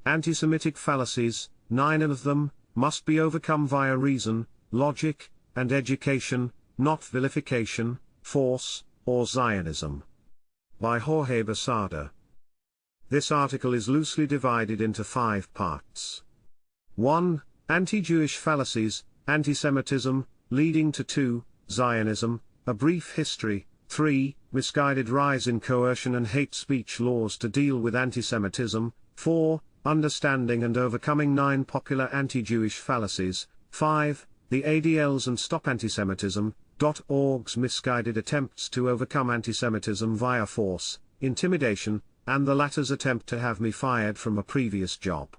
Antisemitic fallacies, 9 of them, must be overcome via reason, logic, and education, not vilification, force, or Zionism. By Jorge Besada. This article is loosely divided into 5 parts. 1. Anti-Jewish fallacies, antisemitism, leading to 2. Zionism, a brief history. 3. Misguided rise in coercion and hate speech laws to deal with antisemitism. 4. Understanding and overcoming 9 popular anti-Jewish fallacies. 5. The ADL's and Stop Antisemitism.org's misguided attempts to overcome antisemitism via force, intimidation, and the latter's attempt to have me fired from a previous job.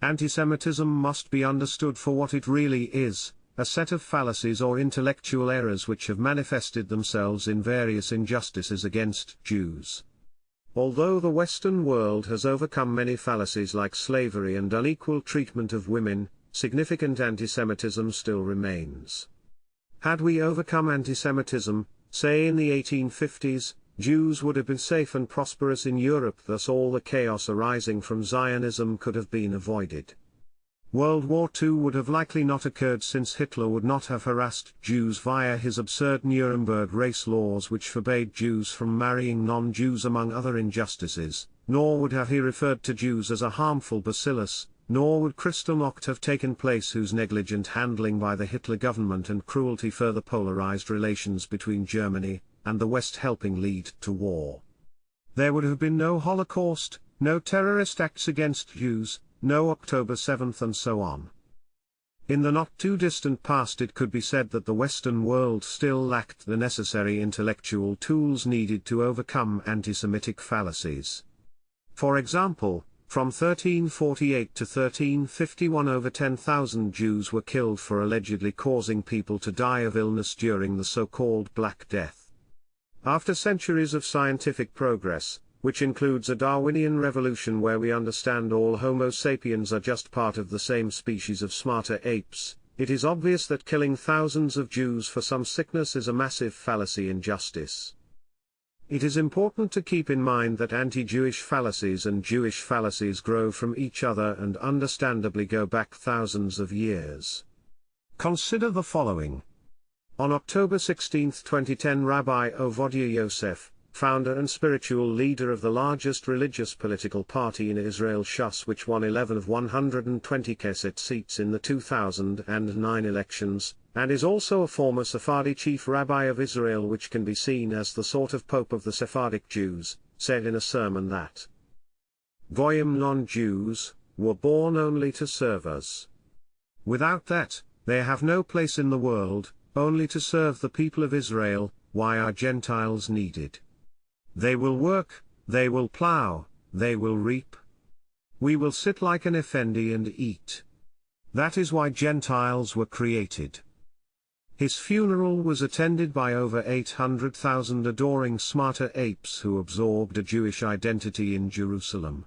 Antisemitism must be understood for what it really is, a set of fallacies or intellectual errors which have manifested themselves in various injustices against Jews. Although the Western world has overcome many fallacies like slavery and unequal treatment of women, significant antisemitism still remains. Had we overcome antisemitism, say in the 1850s, Jews would have been safe and prosperous in Europe, thus all the chaos arising from Zionism could have been avoided. World War II would have likely not occurred, since Hitler would not have harassed Jews via his absurd Nuremberg race laws which forbade Jews from marrying non-Jews among other injustices, nor would have he referred to Jews as a harmful bacillus, nor would Kristallnacht have taken place, whose negligent handling by the Hitler government and cruelty further polarized relations between Germany and the West, helping lead to war. There would have been no Holocaust, no terrorist acts against Jews, no October 7th, and so on. In the not-too-distant past it could be said that the Western world still lacked the necessary intellectual tools needed to overcome anti-Semitic fallacies. For example, from 1348 to 1351 over 10,000 Jews were killed for allegedly causing people to die of illness during the so-called Black Death. After centuries of scientific progress, which includes a Darwinian revolution where we understand all Homo sapiens are just part of the same species of smarter apes, it is obvious that killing thousands of Jews for some sickness is a massive fallacy injustice. It is important to keep in mind that anti-Jewish fallacies and Jewish fallacies grow from each other and understandably go back thousands of years. Consider the following. On October 16, 2010, Rabbi Ovadia Yosef, founder and spiritual leader of the largest religious political party in Israel, Shas, which won 11 of 120 Knesset seats in the 2009 elections, and is also a former Sephardi chief rabbi of Israel, which can be seen as the sort of pope of the Sephardic Jews, said in a sermon that Goyim, non-Jews, were born only to serve us. Without that, they have no place in the world, only to serve the people of Israel. Why are Gentiles needed? They will work, they will plow, they will reap. We will sit like an effendi and eat. That is why Gentiles were created. His funeral was attended by over 800,000 adoring smarter apes who absorbed a Jewish identity in Jerusalem.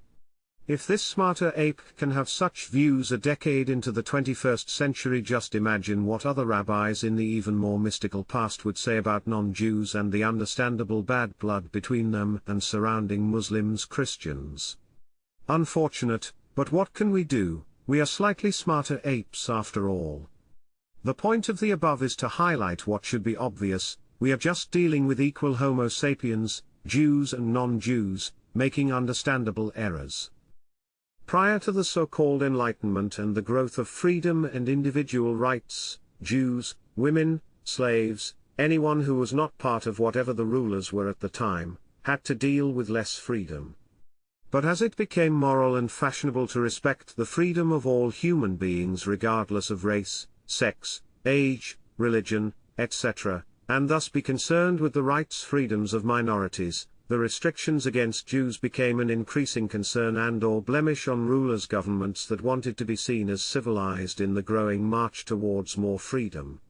If this smarter ape can have such views a decade into the 21st century, just imagine what other rabbis in the even more mystical past would say about non-Jews and the understandable bad blood between them and surrounding Muslims, Christians. Unfortunate, but what can we do? We are slightly smarter apes after all. The point of the above is to highlight what should be obvious: we are just dealing with equal Homo sapiens, Jews and non-Jews, making understandable errors. Prior to the so-called Enlightenment and the growth of freedom and individual rights, Jews, women, slaves, anyone who was not part of whatever the rulers were at the time, had to deal with less freedom. But as it became moral and fashionable to respect the freedom of all human beings regardless of race, sex, age, religion, etc., and thus be concerned with the rights freedoms of minorities, the restrictions against Jews became an increasing concern and/or blemish on rulers' governments that wanted to be seen as civilized in the growing march towards more freedom.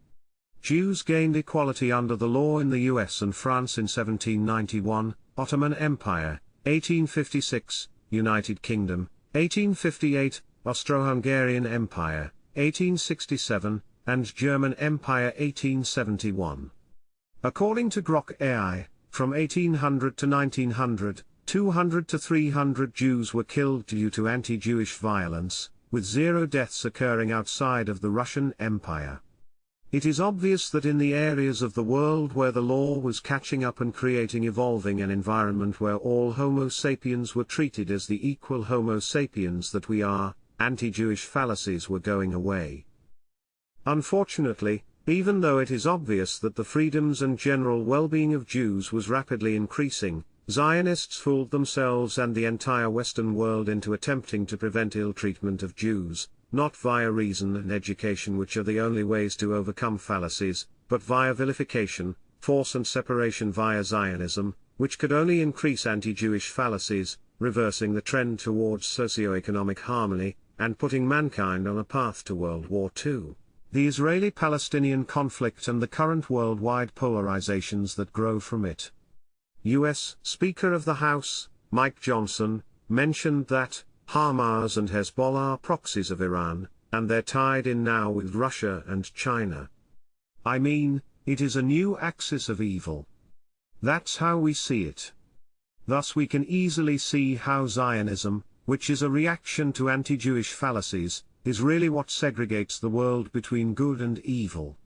Jews gained equality under the law in the US and France in 1791, Ottoman Empire, 1856, United Kingdom, 1858, Austro-Hungarian Empire, 1867, and German Empire 1871. According to Grok AI, from 1800 to 1900, 200 to 300 Jews were killed due to anti-Jewish violence, with 0 deaths occurring outside of the Russian Empire. It is obvious that in the areas of the world where the law was catching up and evolving an environment where all Homo sapiens were treated as the equal Homo sapiens that we are, anti-Jewish fallacies were going away. Unfortunately, even though it is obvious that the freedoms and general well-being of Jews was rapidly increasing, Zionists fooled themselves and the entire Western world into attempting to prevent ill treatment of Jews, not via reason and education, which are the only ways to overcome fallacies, but via vilification, force and separation via Zionism, which could only increase anti-Jewish fallacies, reversing the trend towards socio-economic harmony, and putting mankind on a path to World War II. The Israeli-Palestinian conflict and the current worldwide polarizations that grow from it. U.S. Speaker of the House, Mike Johnson, mentioned that Hamas and Hezbollah are proxies of Iran, and they're tied in now with Russia and China. I mean, it is a new axis of evil. That's how we see it. Thus we can easily see how Zionism, which is a reaction to anti-Jewish fallacies, is really what segregates the world between good and evil.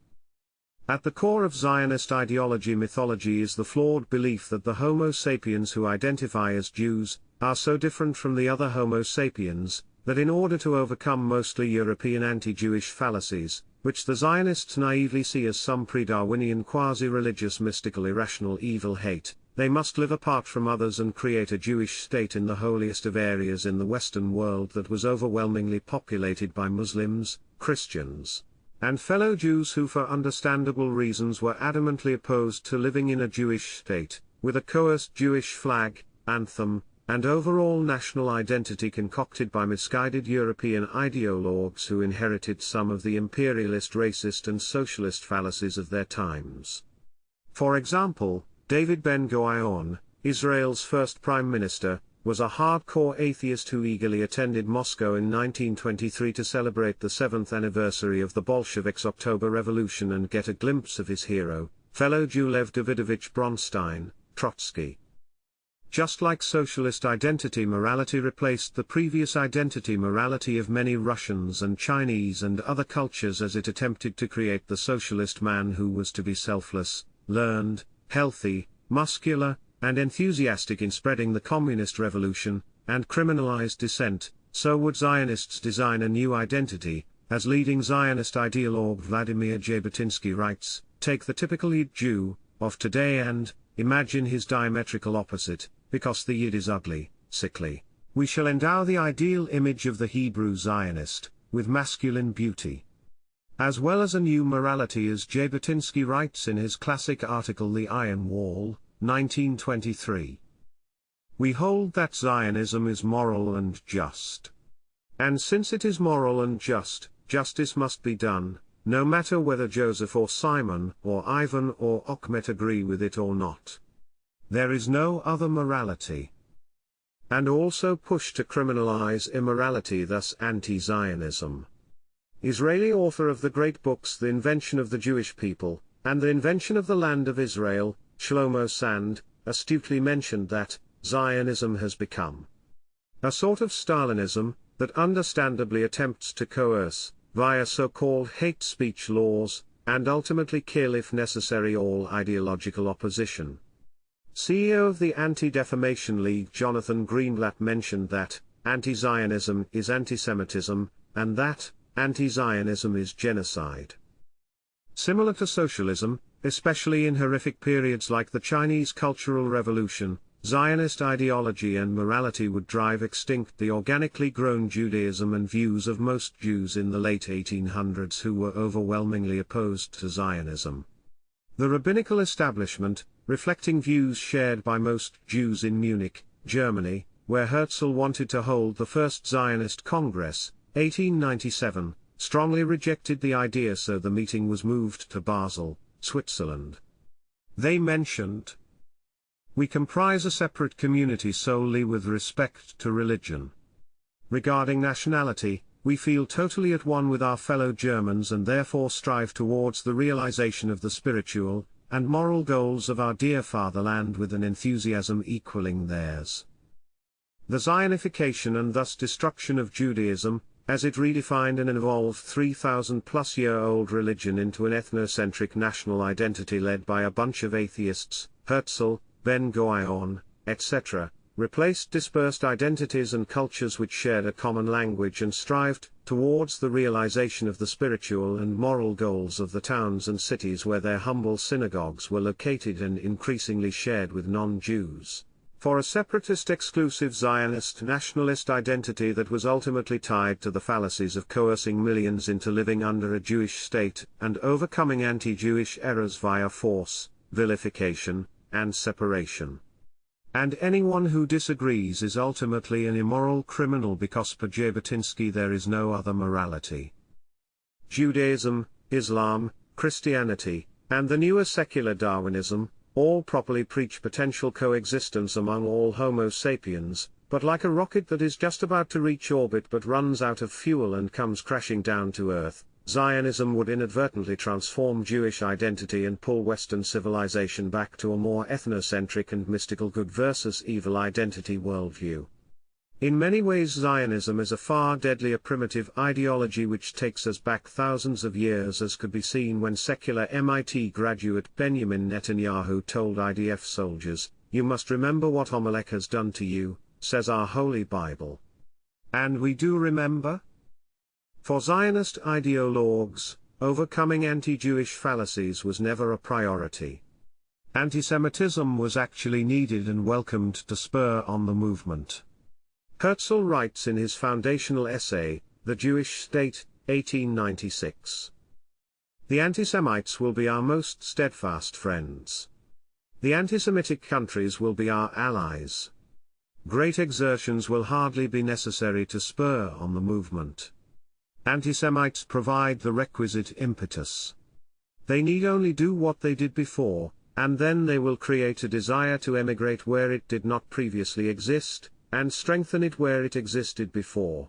At the core of Zionist ideology mythology is the flawed belief that the Homo sapiens who identify as Jews, are so different from the other Homo sapiens, that in order to overcome mostly European anti-Jewish fallacies, which the Zionists naively see as some pre-Darwinian quasi-religious mystical irrational evil hate, they must live apart from others and create a Jewish state in the holiest of areas in the Western world that was overwhelmingly populated by Muslims, Christians, and fellow Jews who for understandable reasons were adamantly opposed to living in a Jewish state, with a coerced Jewish flag, anthem, and overall national identity concocted by misguided European ideologues who inherited some of the imperialist, racist and socialist fallacies of their times. For example, David Ben-Gurion, Israel's first prime minister, was a hardcore atheist who eagerly attended Moscow in 1923 to celebrate the 7th anniversary of the Bolsheviks' October Revolution and get a glimpse of his hero, fellow Jew Lev Davidovich Bronstein, Trotsky. Just like socialist identity morality replaced the previous identity morality of many Russians and Chinese and other cultures as it attempted to create the socialist man who was to be selfless, learned, healthy, muscular, and enthusiastic in spreading the communist revolution, and criminalized dissent, so would Zionists design a new identity. As leading Zionist ideologue Vladimir Jabotinsky writes, take the typical Yid Jew of today and imagine his diametrical opposite, because the Yid is ugly, sickly. We shall endow the ideal image of the Hebrew Zionist with masculine beauty, as well as a new morality, as Jabotinsky writes in his classic article The Iron Wall, 1923. We hold that Zionism is moral and just. And since it is moral and just, justice must be done, no matter whether Joseph or Simon or Ivan or Achmet agree with it or not. There is no other morality. And also push to criminalize immorality, thus anti-Zionism. Israeli author of the great books The Invention of the Jewish People, and The Invention of the Land of Israel, Shlomo Sand, astutely mentioned that Zionism has become a sort of Stalinism, that understandably attempts to coerce, via so-called hate speech laws, and ultimately kill if necessary all ideological opposition. CEO of the Anti-Defamation League Jonathan Greenblatt mentioned that anti-Zionism is anti-Semitism, and that anti-Zionism is genocide. Similar to socialism, especially in horrific periods like the Chinese Cultural Revolution, Zionist ideology and morality would drive extinct the organically grown Judaism and views of most Jews in the late 1800s who were overwhelmingly opposed to Zionism. The rabbinical establishment, reflecting views shared by most Jews in Munich, Germany, where Herzl wanted to hold the first Zionist Congress, 1897, strongly rejected the idea, so the meeting was moved to Basel, Switzerland. They mentioned, "We comprise a separate community solely with respect to religion. Regarding nationality, we feel totally at one with our fellow Germans and therefore strive towards the realization of the spiritual and moral goals of our dear fatherland with an enthusiasm equaling theirs." The Zionification and thus destruction of Judaism, as it redefined an evolved 3,000-plus-year-old religion into an ethnocentric national identity led by a bunch of atheists, Herzl, Ben Gurion, etc., replaced dispersed identities and cultures which shared a common language and strived towards the realization of the spiritual and moral goals of the towns and cities where their humble synagogues were located and increasingly shared with non-Jews, for a separatist exclusive Zionist nationalist identity that was ultimately tied to the fallacies of coercing millions into living under a Jewish state and overcoming anti-Jewish errors via force, vilification, and separation. And anyone who disagrees is ultimately an immoral criminal because per Jabotinsky there is no other morality. Judaism, Islam, Christianity, and the newer secular Darwinism, all properly preach potential coexistence among all Homo sapiens, but like a rocket that is just about to reach orbit but runs out of fuel and comes crashing down to Earth, Zionism would inadvertently transform Jewish identity and pull Western civilization back to a more ethnocentric and mystical good versus evil identity worldview. In many ways Zionism is a far deadlier primitive ideology which takes us back thousands of years, as could be seen when secular MIT graduate Benjamin Netanyahu told IDF soldiers, "You must remember what Amalek has done to you," says our Holy Bible. And we do remember? For Zionist ideologues, overcoming anti-Jewish fallacies was never a priority. Antisemitism was actually needed and welcomed to spur on the movement. Herzl writes in his foundational essay, The Jewish State, 1896. The antisemites will be our most steadfast friends. The antisemitic countries will be our allies. Great exertions will hardly be necessary to spur on the movement. Antisemites provide the requisite impetus. They need only do what they did before, and then they will create a desire to emigrate where it did not previously exist, and strengthen it where it existed before.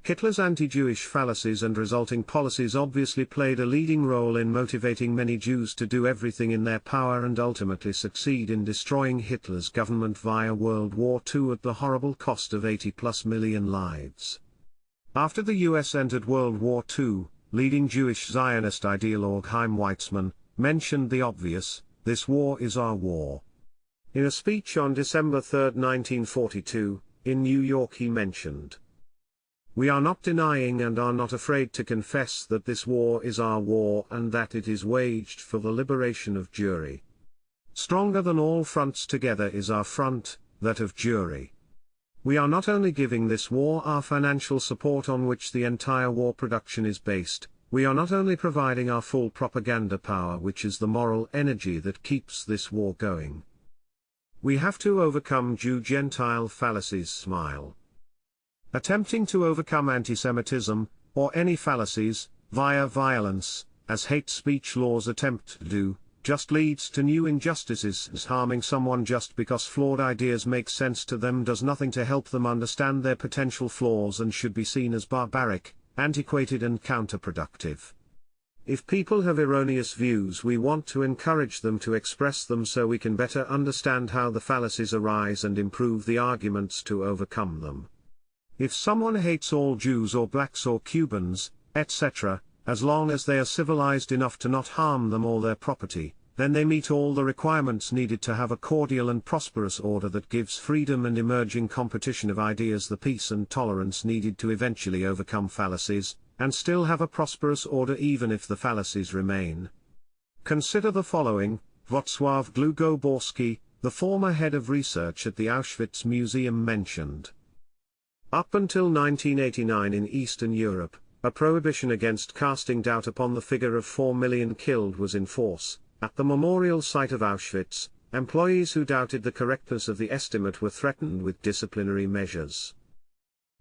Hitler's anti-Jewish fallacies and resulting policies obviously played a leading role in motivating many Jews to do everything in their power and ultimately succeed in destroying Hitler's government via World War II at the horrible cost of 80+ million lives. After the US entered World War II, leading Jewish Zionist ideologue Chaim Weizmann mentioned the obvious: "This war is our war." In a speech on December 3, 1942, in New York he mentioned, "We are not denying and are not afraid to confess that this war is our war and that it is waged for the liberation of Jewry. Stronger than all fronts together is our front, that of Jewry. We are not only giving this war our financial support on which the entire war production is based, we are not only providing our full propaganda power which is the moral energy that keeps this war going. We have to overcome Jew-Gentile fallacies." Smile. Attempting to overcome antisemitism, or any fallacies, via violence, as hate speech laws attempt to do, just leads to new injustices, as harming someone just because flawed ideas make sense to them does nothing to help them understand their potential flaws and should be seen as barbaric, antiquated and counterproductive. If people have erroneous views, we want to encourage them to express them so we can better understand how the fallacies arise and improve the arguments to overcome them. If someone hates all Jews or blacks or Cubans, etc., as long as they are civilized enough to not harm them or their property, then they meet all the requirements needed to have a cordial and prosperous order that gives freedom and emerging competition of ideas the peace and tolerance needed to eventually overcome fallacies, and still have a prosperous order even if the fallacies remain. Consider the following: Wacław Długoborski, the former head of research at the Auschwitz Museum mentioned. Up until 1989 in Eastern Europe, a prohibition against casting doubt upon the figure of 4 million killed was in force. At the memorial site of Auschwitz, employees who doubted the correctness of the estimate were threatened with disciplinary measures.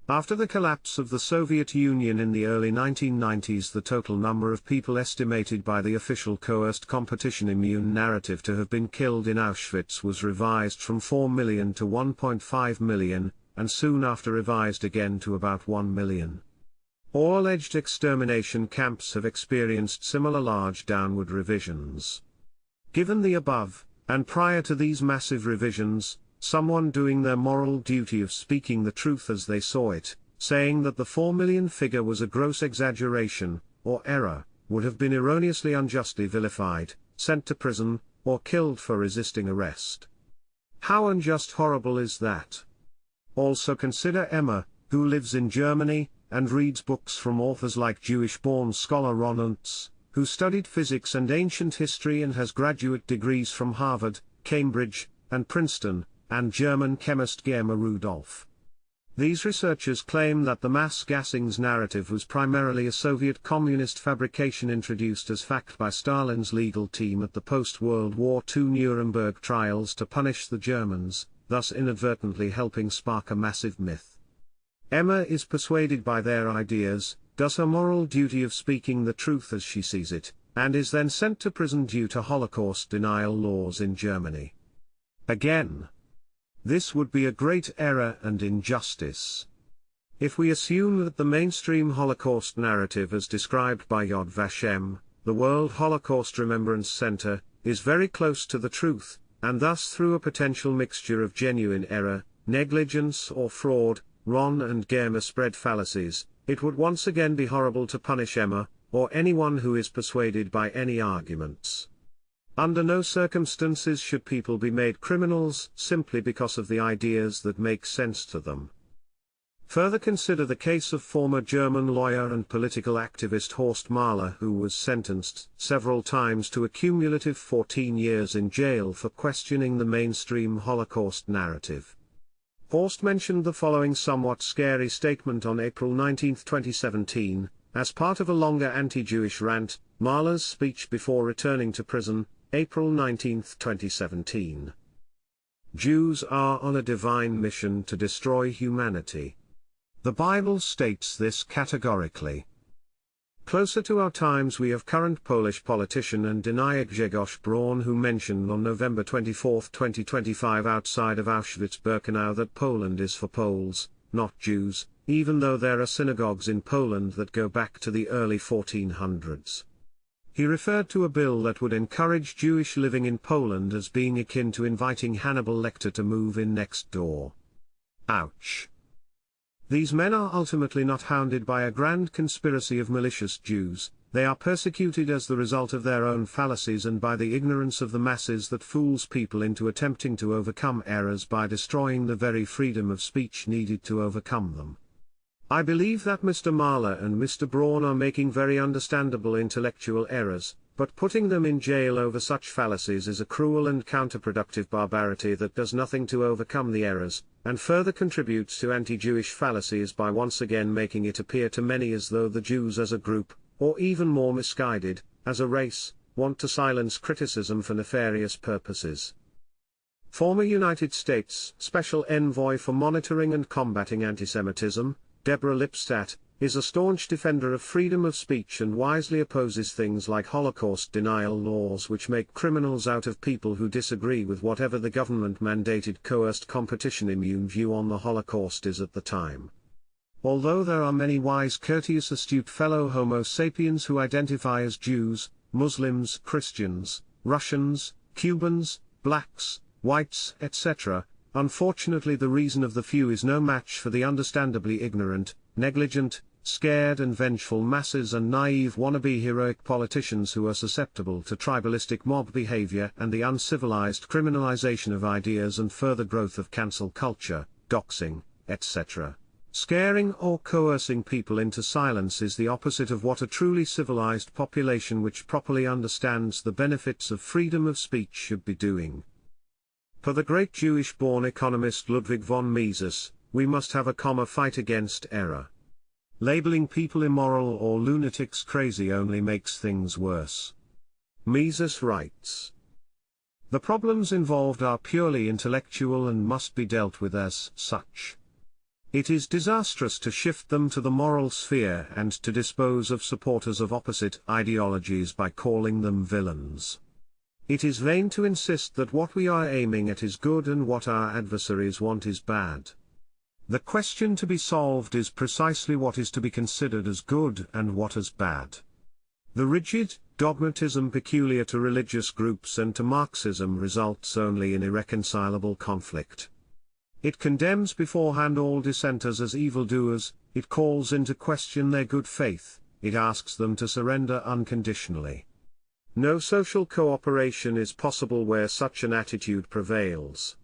After the collapse of the Soviet Union in the early 1990s, the total number of people estimated by the official coerced competition-immune narrative to have been killed in Auschwitz was revised from 4 million to 1.5 million, and soon after revised again to about 1 million. All alleged extermination camps have experienced similar large downward revisions. Given the above, and prior to these massive revisions, someone doing their moral duty of speaking the truth as they saw it, saying that the 4 million figure was a gross exaggeration, or error, would have been erroneously unjustly vilified, sent to prison, or killed for resisting arrest. How unjust horrible is that? Also consider Emma, who lives in Germany, and reads books from authors like Jewish-born scholar Ron Unz, who studied physics and ancient history and has graduate degrees from Harvard, Cambridge, and Princeton, and German chemist Germa Rudolph. These researchers claim that the mass gassings narrative was primarily a Soviet communist fabrication introduced as fact by Stalin's legal team at the post-World War II Nuremberg trials to punish the Germans, thus inadvertently helping spark a massive myth. Emma is persuaded by their ideas, does her moral duty of speaking the truth as she sees it, and is then sent to prison due to Holocaust denial laws in Germany. Again, this would be a great error and injustice. If we assume that the mainstream Holocaust narrative as described by Yad Vashem, the World Holocaust Remembrance Center, is very close to the truth, and thus through a potential mixture of genuine error, negligence or fraud, Ron and Germa spread fallacies, it would once again be horrible to punish Emma, or anyone who is persuaded by any arguments. Under no circumstances should people be made criminals simply because of the ideas that make sense to them. Further consider the case of former German lawyer and political activist Horst Mahler, who was sentenced several times to a cumulative 14 years in jail for questioning the mainstream Holocaust narrative. Horst mentioned the following somewhat scary statement on April 19, 2017, as part of a longer anti-Jewish rant, Mahler's speech before returning to prison, April 19, 2017. Jews are on a divine mission to destroy humanity. The Bible states this categorically. Closer to our times we have current Polish politician and denier Grzegorz Braun, who mentioned on November 24, 2025 outside of Auschwitz-Birkenau that Poland is for Poles, not Jews, even though there are synagogues in Poland that go back to the early 1400s. He referred to a bill that would encourage Jewish living in Poland as being akin to inviting Hannibal Lecter to move in next door. Ouch. These men are ultimately not hounded by a grand conspiracy of malicious Jews, they are persecuted as the result of their own fallacies and by the ignorance of the masses that fools people into attempting to overcome errors by destroying the very freedom of speech needed to overcome them. I believe that Mr. Mahler and Mr. Braun are making very understandable intellectual errors, but putting them in jail over such fallacies is a cruel and counterproductive barbarity that does nothing to overcome the errors, and further contributes to anti-Jewish fallacies by once again making it appear to many as though the Jews as a group, or even more misguided, as a race, want to silence criticism for nefarious purposes. Former United States Special Envoy for Monitoring and Combating Antisemitism, Deborah Lipstadt, is a staunch defender of freedom of speech and wisely opposes things like Holocaust denial laws which make criminals out of people who disagree with whatever the government-mandated coerced competition-immune view on the Holocaust is at the time. Although there are many wise, courteous, astute fellow Homo sapiens who identify as Jews, Muslims, Christians, Russians, Cubans, blacks, whites, etc., unfortunately the reason of the few is no match for the understandably ignorant, negligent, scared and vengeful masses and naive wannabe heroic politicians who are susceptible to tribalistic mob behavior and the uncivilized criminalization of ideas and further growth of cancel culture, doxing, etc. Scaring or coercing people into silence is the opposite of what a truly civilized population which properly understands the benefits of freedom of speech should be doing. For the great Jewish-born economist Ludwig von Mises, we must have a fight against error. Labeling people immoral or lunatics crazy only makes things worse. Mises writes, "The problems involved are purely intellectual and must be dealt with as such. It is disastrous to shift them to the moral sphere and to dispose of supporters of opposite ideologies by calling them villains. It is vain to insist that what we are aiming at is good and what our adversaries want is bad. The question to be solved is precisely what is to be considered as good and what as bad. The rigid dogmatism peculiar to religious groups and to Marxism results only in irreconcilable conflict. It condemns beforehand all dissenters as evildoers, it calls into question their good faith, it asks them to surrender unconditionally. No social cooperation is possible where such an attitude prevails.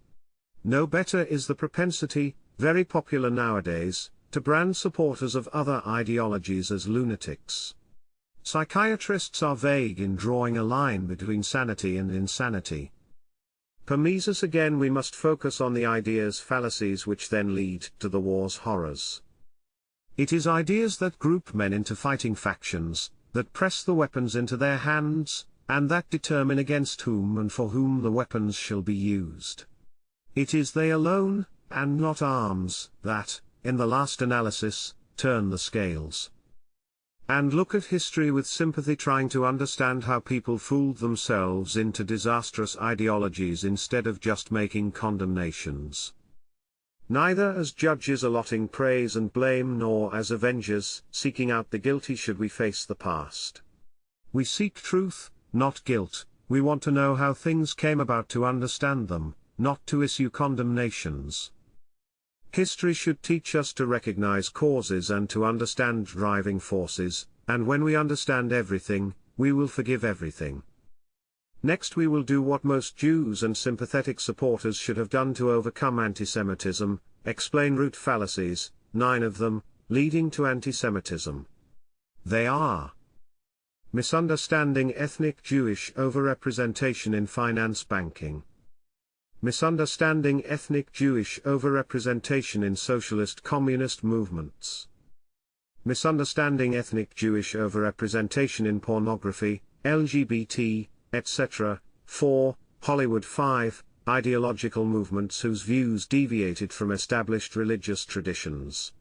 No better is the propensity, very popular nowadays, to brand supporters of other ideologies as lunatics. Psychiatrists are vague in drawing a line between sanity and insanity. Per Mises again, we must focus on the ideas fallacies which then lead to the war's horrors. It is ideas that group men into fighting factions, that press the weapons into their hands, and that determine against whom and for whom the weapons shall be used. It is they alone, and not arms, that, in the last analysis, turn the scales. And look at history with sympathy, trying to understand how people fooled themselves into disastrous ideologies instead of just making condemnations. Neither as judges allotting praise and blame nor as avengers seeking out the guilty should we face the past. We seek truth, not guilt. We want to know how things came about to understand them, not to issue condemnations. History should teach us to recognize causes and to understand driving forces, and when we understand everything, we will forgive everything. Next we will do what most Jews and sympathetic supporters should have done to overcome antisemitism, explain root fallacies, 9 of them, leading to antisemitism. They are: misunderstanding ethnic Jewish overrepresentation in finance banking. Misunderstanding ethnic Jewish overrepresentation in socialist communist movements. Misunderstanding ethnic Jewish overrepresentation in pornography, LGBT, etc. 4. Hollywood. 5. Ideological movements whose views deviated from established religious traditions.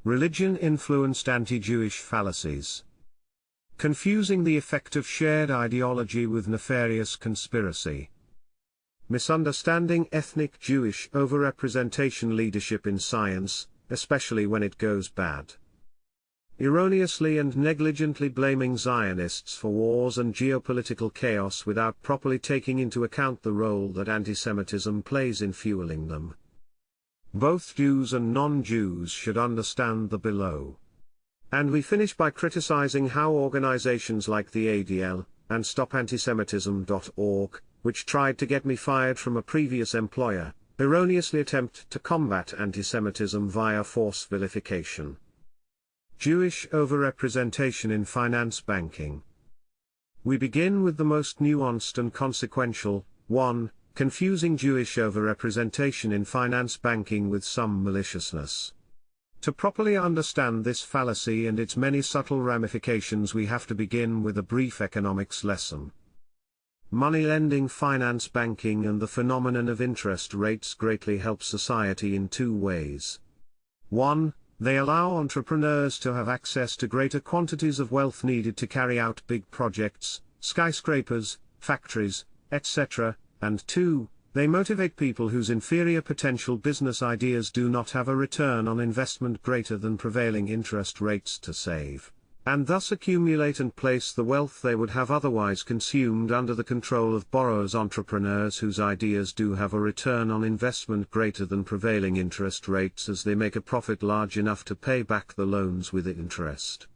Religion-influenced anti-Jewish fallacies. Confusing the effect of shared ideology with nefarious conspiracy. Misunderstanding ethnic Jewish overrepresentation leadership in science, especially when it goes bad. Erroneously and negligently blaming Zionists for wars and geopolitical chaos without properly taking into account the role that antisemitism plays in fueling them. Both Jews and non-Jews should understand the below. And we finish by criticizing how organizations like the ADL, and StopAntisemitism.org, which tried to get me fired from a previous employer, erroneously attempt to combat antisemitism via force vilification. Jewish overrepresentation in finance banking. We begin with the most nuanced and consequential. 1. Confusing Jewish overrepresentation in finance banking with some maliciousness. To properly understand this fallacy and its many subtle ramifications, we have to begin with a brief economics lesson. Money lending, finance banking, and the phenomenon of interest rates greatly help society in 2 ways. 1. They allow entrepreneurs to have access to greater quantities of wealth needed to carry out big projects, skyscrapers, factories, etc., and 2. They motivate people whose inferior potential business ideas do not have a return on investment greater than prevailing interest rates to save, and thus accumulate and place the wealth they would have otherwise consumed under the control of borrowers. Entrepreneurs whose ideas do have a return on investment greater than prevailing interest rates, as they make a profit large enough to pay back the loans with interest.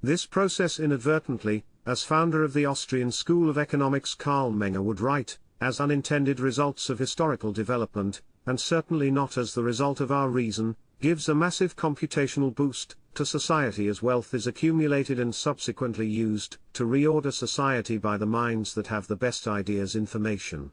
This process inadvertently, as founder of the Austrian School of Economics Karl Menger would write, as unintended results of historical development, and certainly not as the result of our reason, gives a massive computational boost to society as wealth is accumulated and subsequently used to reorder society by the minds that have the best ideas. Information.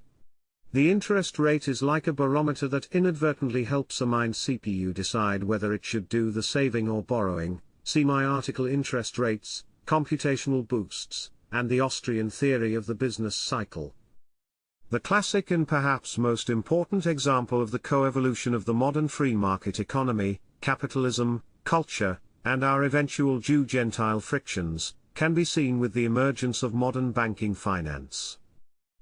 The interest rate is like a barometer that inadvertently helps a mind CPU decide whether it should do the saving or borrowing. See my article Interest Rates, Computational Boosts, and the Austrian Theory of the Business Cycle. The classic and perhaps most important example of the coevolution of the modern free market economy, capitalism, culture, and our eventual Jew-Gentile frictions, can be seen with the emergence of modern banking finance.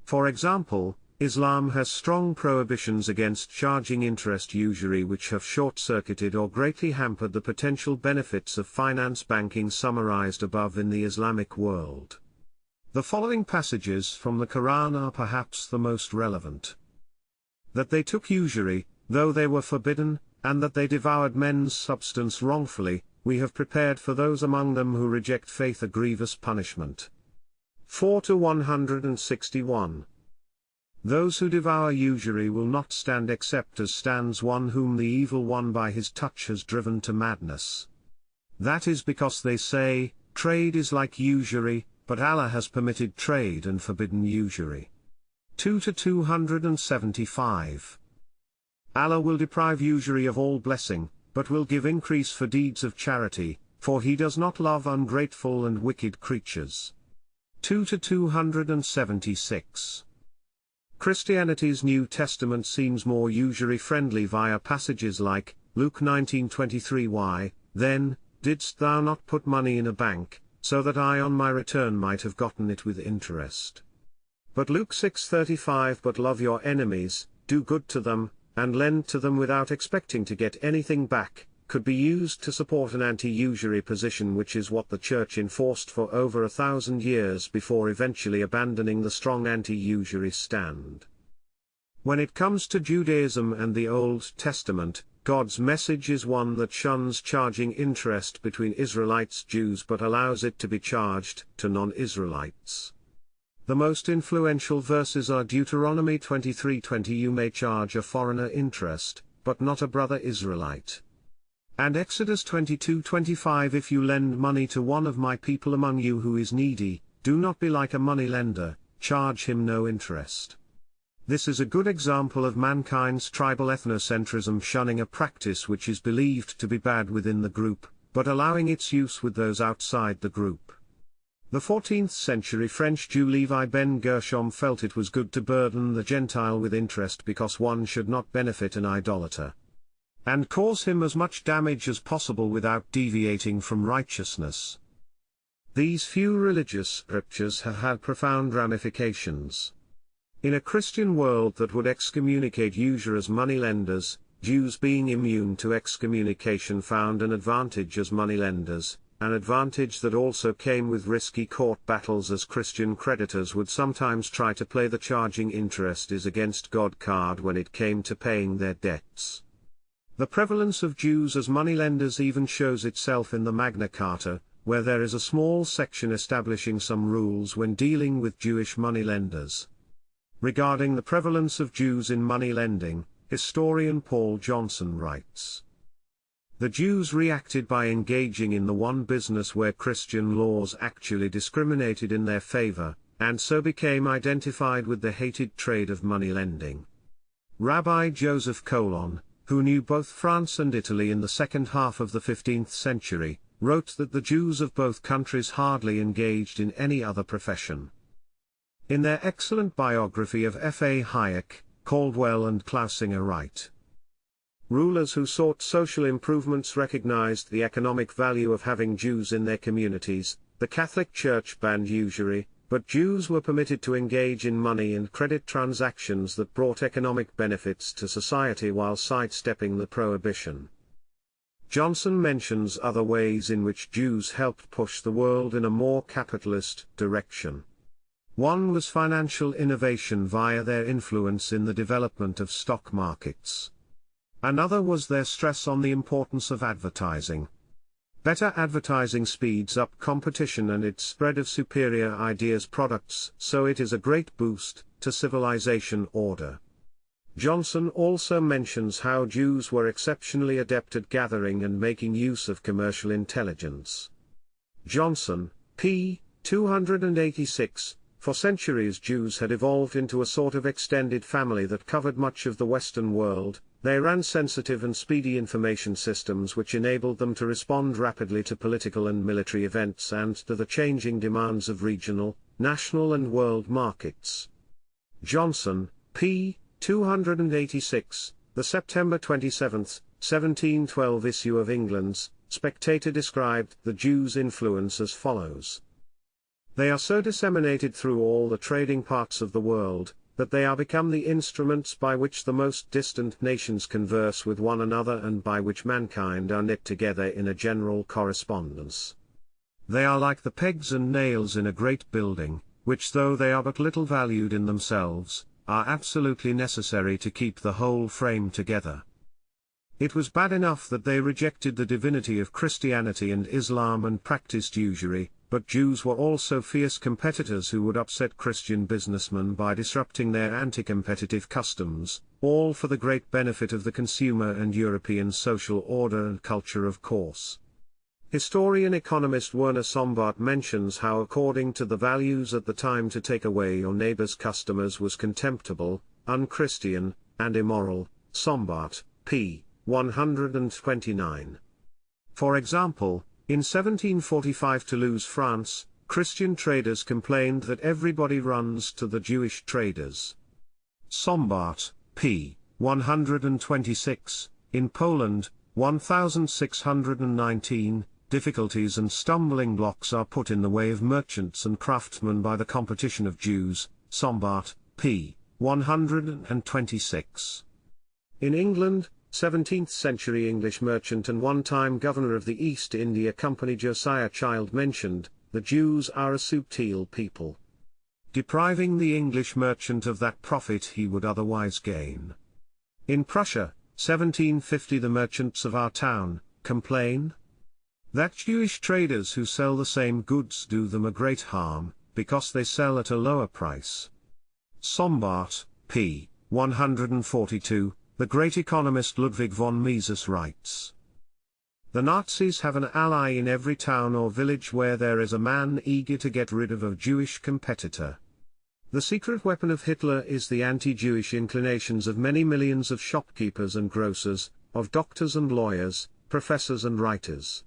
For example, Islam has strong prohibitions against charging interest usury, which have short-circuited or greatly hampered the potential benefits of finance banking summarized above in the Islamic world. The following passages from the Quran are perhaps the most relevant. That they took usury, though they were forbidden, and that they devoured men's substance wrongfully, we have prepared for those among them who reject faith a grievous punishment. 4-161. Those who devour usury will not stand except as stands one whom the evil one by his touch has driven to madness. That is because they say, trade is like usury, but Allah has permitted trade and forbidden usury. 2-275. Allah will deprive usury of all blessing, but will give increase for deeds of charity, for He does not love ungrateful and wicked creatures. 2-276. Christianity's New Testament seems more usury-friendly via passages like, Luke 19:23. Why, then, didst thou not put money in a bank, so that I on my return might have gotten it with interest? But Luke 6:35. But love your enemies, do good to them, and lend to them without expecting to get anything back, could be used to support an anti-usury position, which is what the Church enforced for over 1,000 years before eventually abandoning the strong anti-usury stand. When it comes to Judaism and the Old Testament, God's message is one that shuns charging interest between Israelites Jews but allows it to be charged to non-Israelites. The most influential verses are Deuteronomy 23:20. You may charge a foreigner interest, but not a brother Israelite. And Exodus 22:25. If you lend money to one of my people among you who is needy, do not be like a money lender, charge him no interest. This is a good example of mankind's tribal ethnocentrism shunning a practice which is believed to be bad within the group, but allowing its use with those outside the group. The 14th century French Jew Levi ben Gershom felt it was good to burden the Gentile with interest because one should not benefit an idolater and cause him as much damage as possible without deviating from righteousness. These few religious scriptures have had profound ramifications. In a Christian world that would excommunicate usurers, moneylenders, Jews being immune to excommunication found an advantage as moneylenders, an advantage that also came with risky court battles, as Christian creditors would sometimes try to play the charging interest is against God card when it came to paying their debts. The prevalence of Jews as moneylenders even shows itself in the Magna Carta, where there is a small section establishing some rules when dealing with Jewish moneylenders. Regarding the prevalence of Jews in money lending, historian Paul Johnson writes, "The Jews reacted by engaging in the one business where Christian laws actually discriminated in their favor, and so became identified with the hated trade of money lending." Rabbi Joseph Colon, who knew both France and Italy in the second half of the 15th century, wrote that the Jews of both countries hardly engaged in any other profession. In their excellent biography of F.A. Hayek, Caldwell and Klausinger write, "Rulers who sought social improvements recognized the economic value of having Jews in their communities. The Catholic Church banned usury, but Jews were permitted to engage in money and credit transactions that brought economic benefits to society while sidestepping the prohibition." Johnson mentions other ways in which Jews helped push the world in a more capitalist direction. One was financial innovation via their influence in the development of stock markets. Another was their stress on the importance of advertising. Better advertising speeds up competition and its spread of superior ideas products, so it is a great boost to civilization order. Johnson also mentions how Jews were exceptionally adept at gathering and making use of commercial intelligence. Johnson, p. 286, "For centuries Jews had evolved into a sort of extended family that covered much of the Western world. They ran sensitive and speedy information systems which enabled them to respond rapidly to political and military events and to the changing demands of regional, national and world markets." Johnson, p. 286, the September 27, 1712 issue of England's Spectator described the Jews' influence as follows. "They are so disseminated through all the trading parts of the world, that they are become the instruments by which the most distant nations converse with one another and by which mankind are knit together in a general correspondence. They are like the pegs and nails in a great building, which though they are but little valued in themselves, are absolutely necessary to keep the whole frame together. It was bad enough that they rejected the divinity of Christianity and Islam and practiced usury, but Jews were also fierce competitors who would upset Christian businessmen by disrupting their anti-competitive customs, all for the great benefit of the consumer and European social order and culture, of course. Historian-economist Werner Sombart mentions how, according to the values at the time, to take away your neighbor's customers was contemptible, unchristian, and immoral. Sombart, p. 129. For example, in 1745 Toulouse, France, Christian traders complained that everybody runs to the Jewish traders. Sombart, p. 126. In Poland, 1619, difficulties and stumbling blocks are put in the way of merchants and craftsmen by the competition of Jews. Sombart, p. 126. In England, 17th-century English merchant and one-time governor of the East India Company Josiah Child mentioned, "The Jews are a subtle people," depriving the English merchant of that profit he would otherwise gain. In Prussia, 1750, the merchants of our town complain that Jewish traders who sell the same goods do them a great harm, because they sell at a lower price. Sombart, p. 142. The great economist Ludwig von Mises writes, "The Nazis have an ally in every town or village where there is a man eager to get rid of a Jewish competitor. The secret weapon of Hitler is the anti-Jewish inclinations of many millions of shopkeepers and grocers, of doctors and lawyers, professors and writers.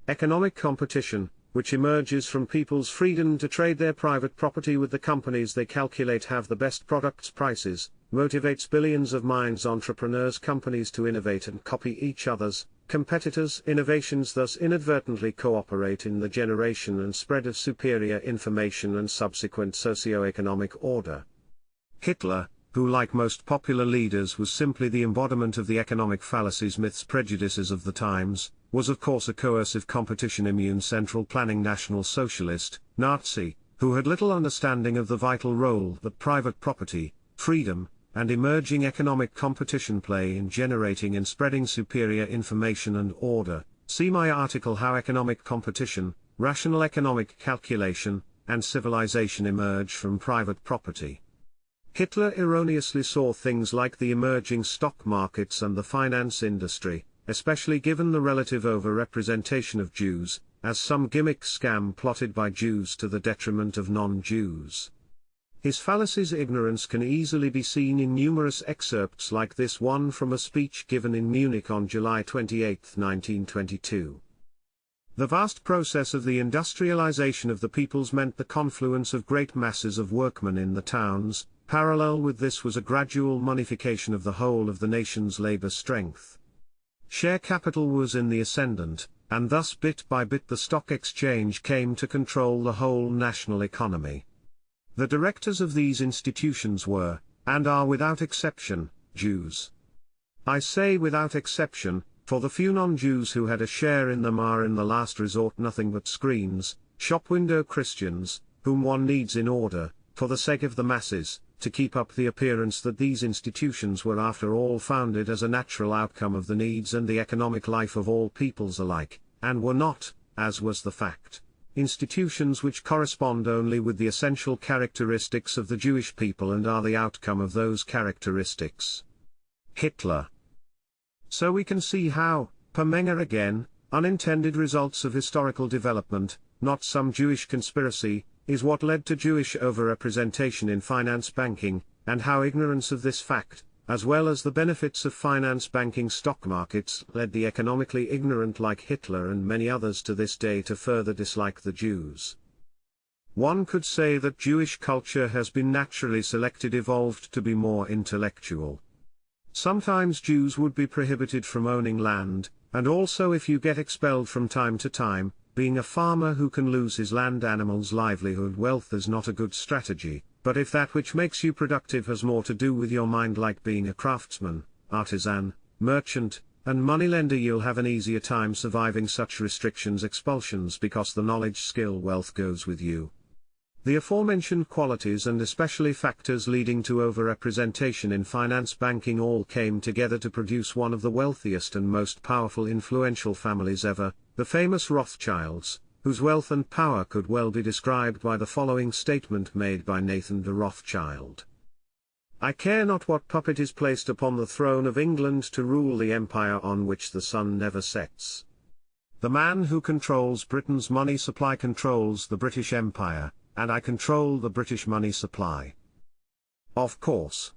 Economic competition, which emerges from people's freedom to trade their private property with the companies they calculate have the best products prices, motivates billions of minds, entrepreneurs, companies to innovate and copy each other's competitors' innovations, thus inadvertently cooperate in the generation and spread of superior information and subsequent socio-economic order." Hitler, who like most popular leaders was simply the embodiment of the economic fallacies, myths, prejudices of the times, was of course a coercive competition-immune central planning National Socialist, Nazi, who had little understanding of the vital role that private property, freedom, and emerging economic competition play in generating and spreading superior information and order. See my article How Economic Competition, Rational Economic Calculation, and Civilization Emerge from Private Property. Hitler erroneously saw things like the emerging stock markets and the finance industry, especially given the relative over-representation of Jews, as some gimmick scam plotted by Jews to the detriment of non-Jews. His fallacies' ignorance can easily be seen in numerous excerpts like this one from a speech given in Munich on July 28, 1922. The vast process of the industrialization of the peoples meant the confluence of great masses of workmen in the towns. Parallel with this was a gradual monification of the whole of the nation's labor strength. Share capital was in the ascendant, and thus bit by bit the stock exchange came to control the whole national economy. The directors of these institutions were, and are without exception, Jews. I say without exception, for the few non-Jews who had a share in them are in the last resort nothing but screens, shop window Christians, whom one needs in order, for the sake of the masses, to keep up the appearance that these institutions were after all founded as a natural outcome of the needs and the economic life of all peoples alike, and were not, as was the fact, institutions which correspond only with the essential characteristics of the Jewish people and are the outcome of those characteristics. Hitler. So we can see how, per Menger again, unintended results of historical development, not some Jewish conspiracy, is what led to Jewish overrepresentation in finance banking, and how ignorance of this fact, as well as the benefits of finance banking stock markets, led the economically ignorant like Hitler and many others to this day to further dislike the Jews. One could say that Jewish culture has been naturally selected, evolved to be more intellectual. Sometimes Jews would be prohibited from owning land, and also if you get expelled from time to time, being a farmer who can lose his land, animals, livelihood, wealth is not a good strategy, but if that which makes you productive has more to do with your mind, like being a craftsman, artisan, merchant, and moneylender, you'll have an easier time surviving such restrictions, expulsions, because the knowledge, skill, wealth goes with you. The aforementioned qualities and especially factors leading to overrepresentation in finance banking all came together to produce one of the wealthiest and most powerful influential families ever, the famous Rothschilds, whose wealth and power could well be described by the following statement made by Nathan de Rothschild. "I care not what puppet is placed upon the throne of England to rule the empire on which the sun never sets. The man who controls Britain's money supply controls the British Empire, and I control the British money supply." Of course.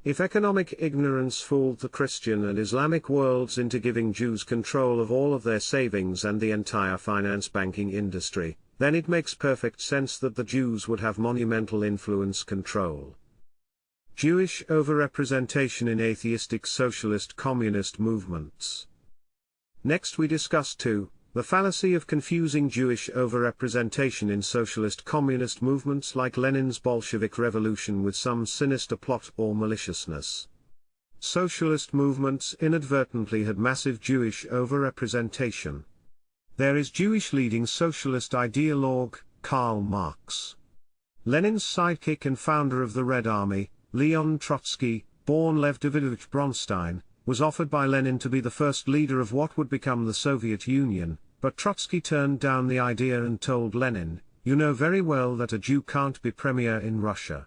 If economic ignorance fooled the Christian and Islamic worlds into giving Jews control of all of their savings and the entire finance banking industry, then it makes perfect sense that the Jews would have monumental influence control. Jewish overrepresentation in atheistic socialist communist movements. Next we discuss 2. The fallacy of confusing Jewish overrepresentation in socialist communist movements like Lenin's Bolshevik Revolution with some sinister plot or maliciousness. Socialist movements inadvertently had massive Jewish overrepresentation. There is Jewish leading socialist ideologue, Karl Marx. Lenin's sidekick and founder of the Red Army, Leon Trotsky, born Lev Davidovich Bronstein, was offered by Lenin to be the first leader of what would become the Soviet Union, but Trotsky turned down the idea and told Lenin, "You know very well that a Jew can't be premier in Russia."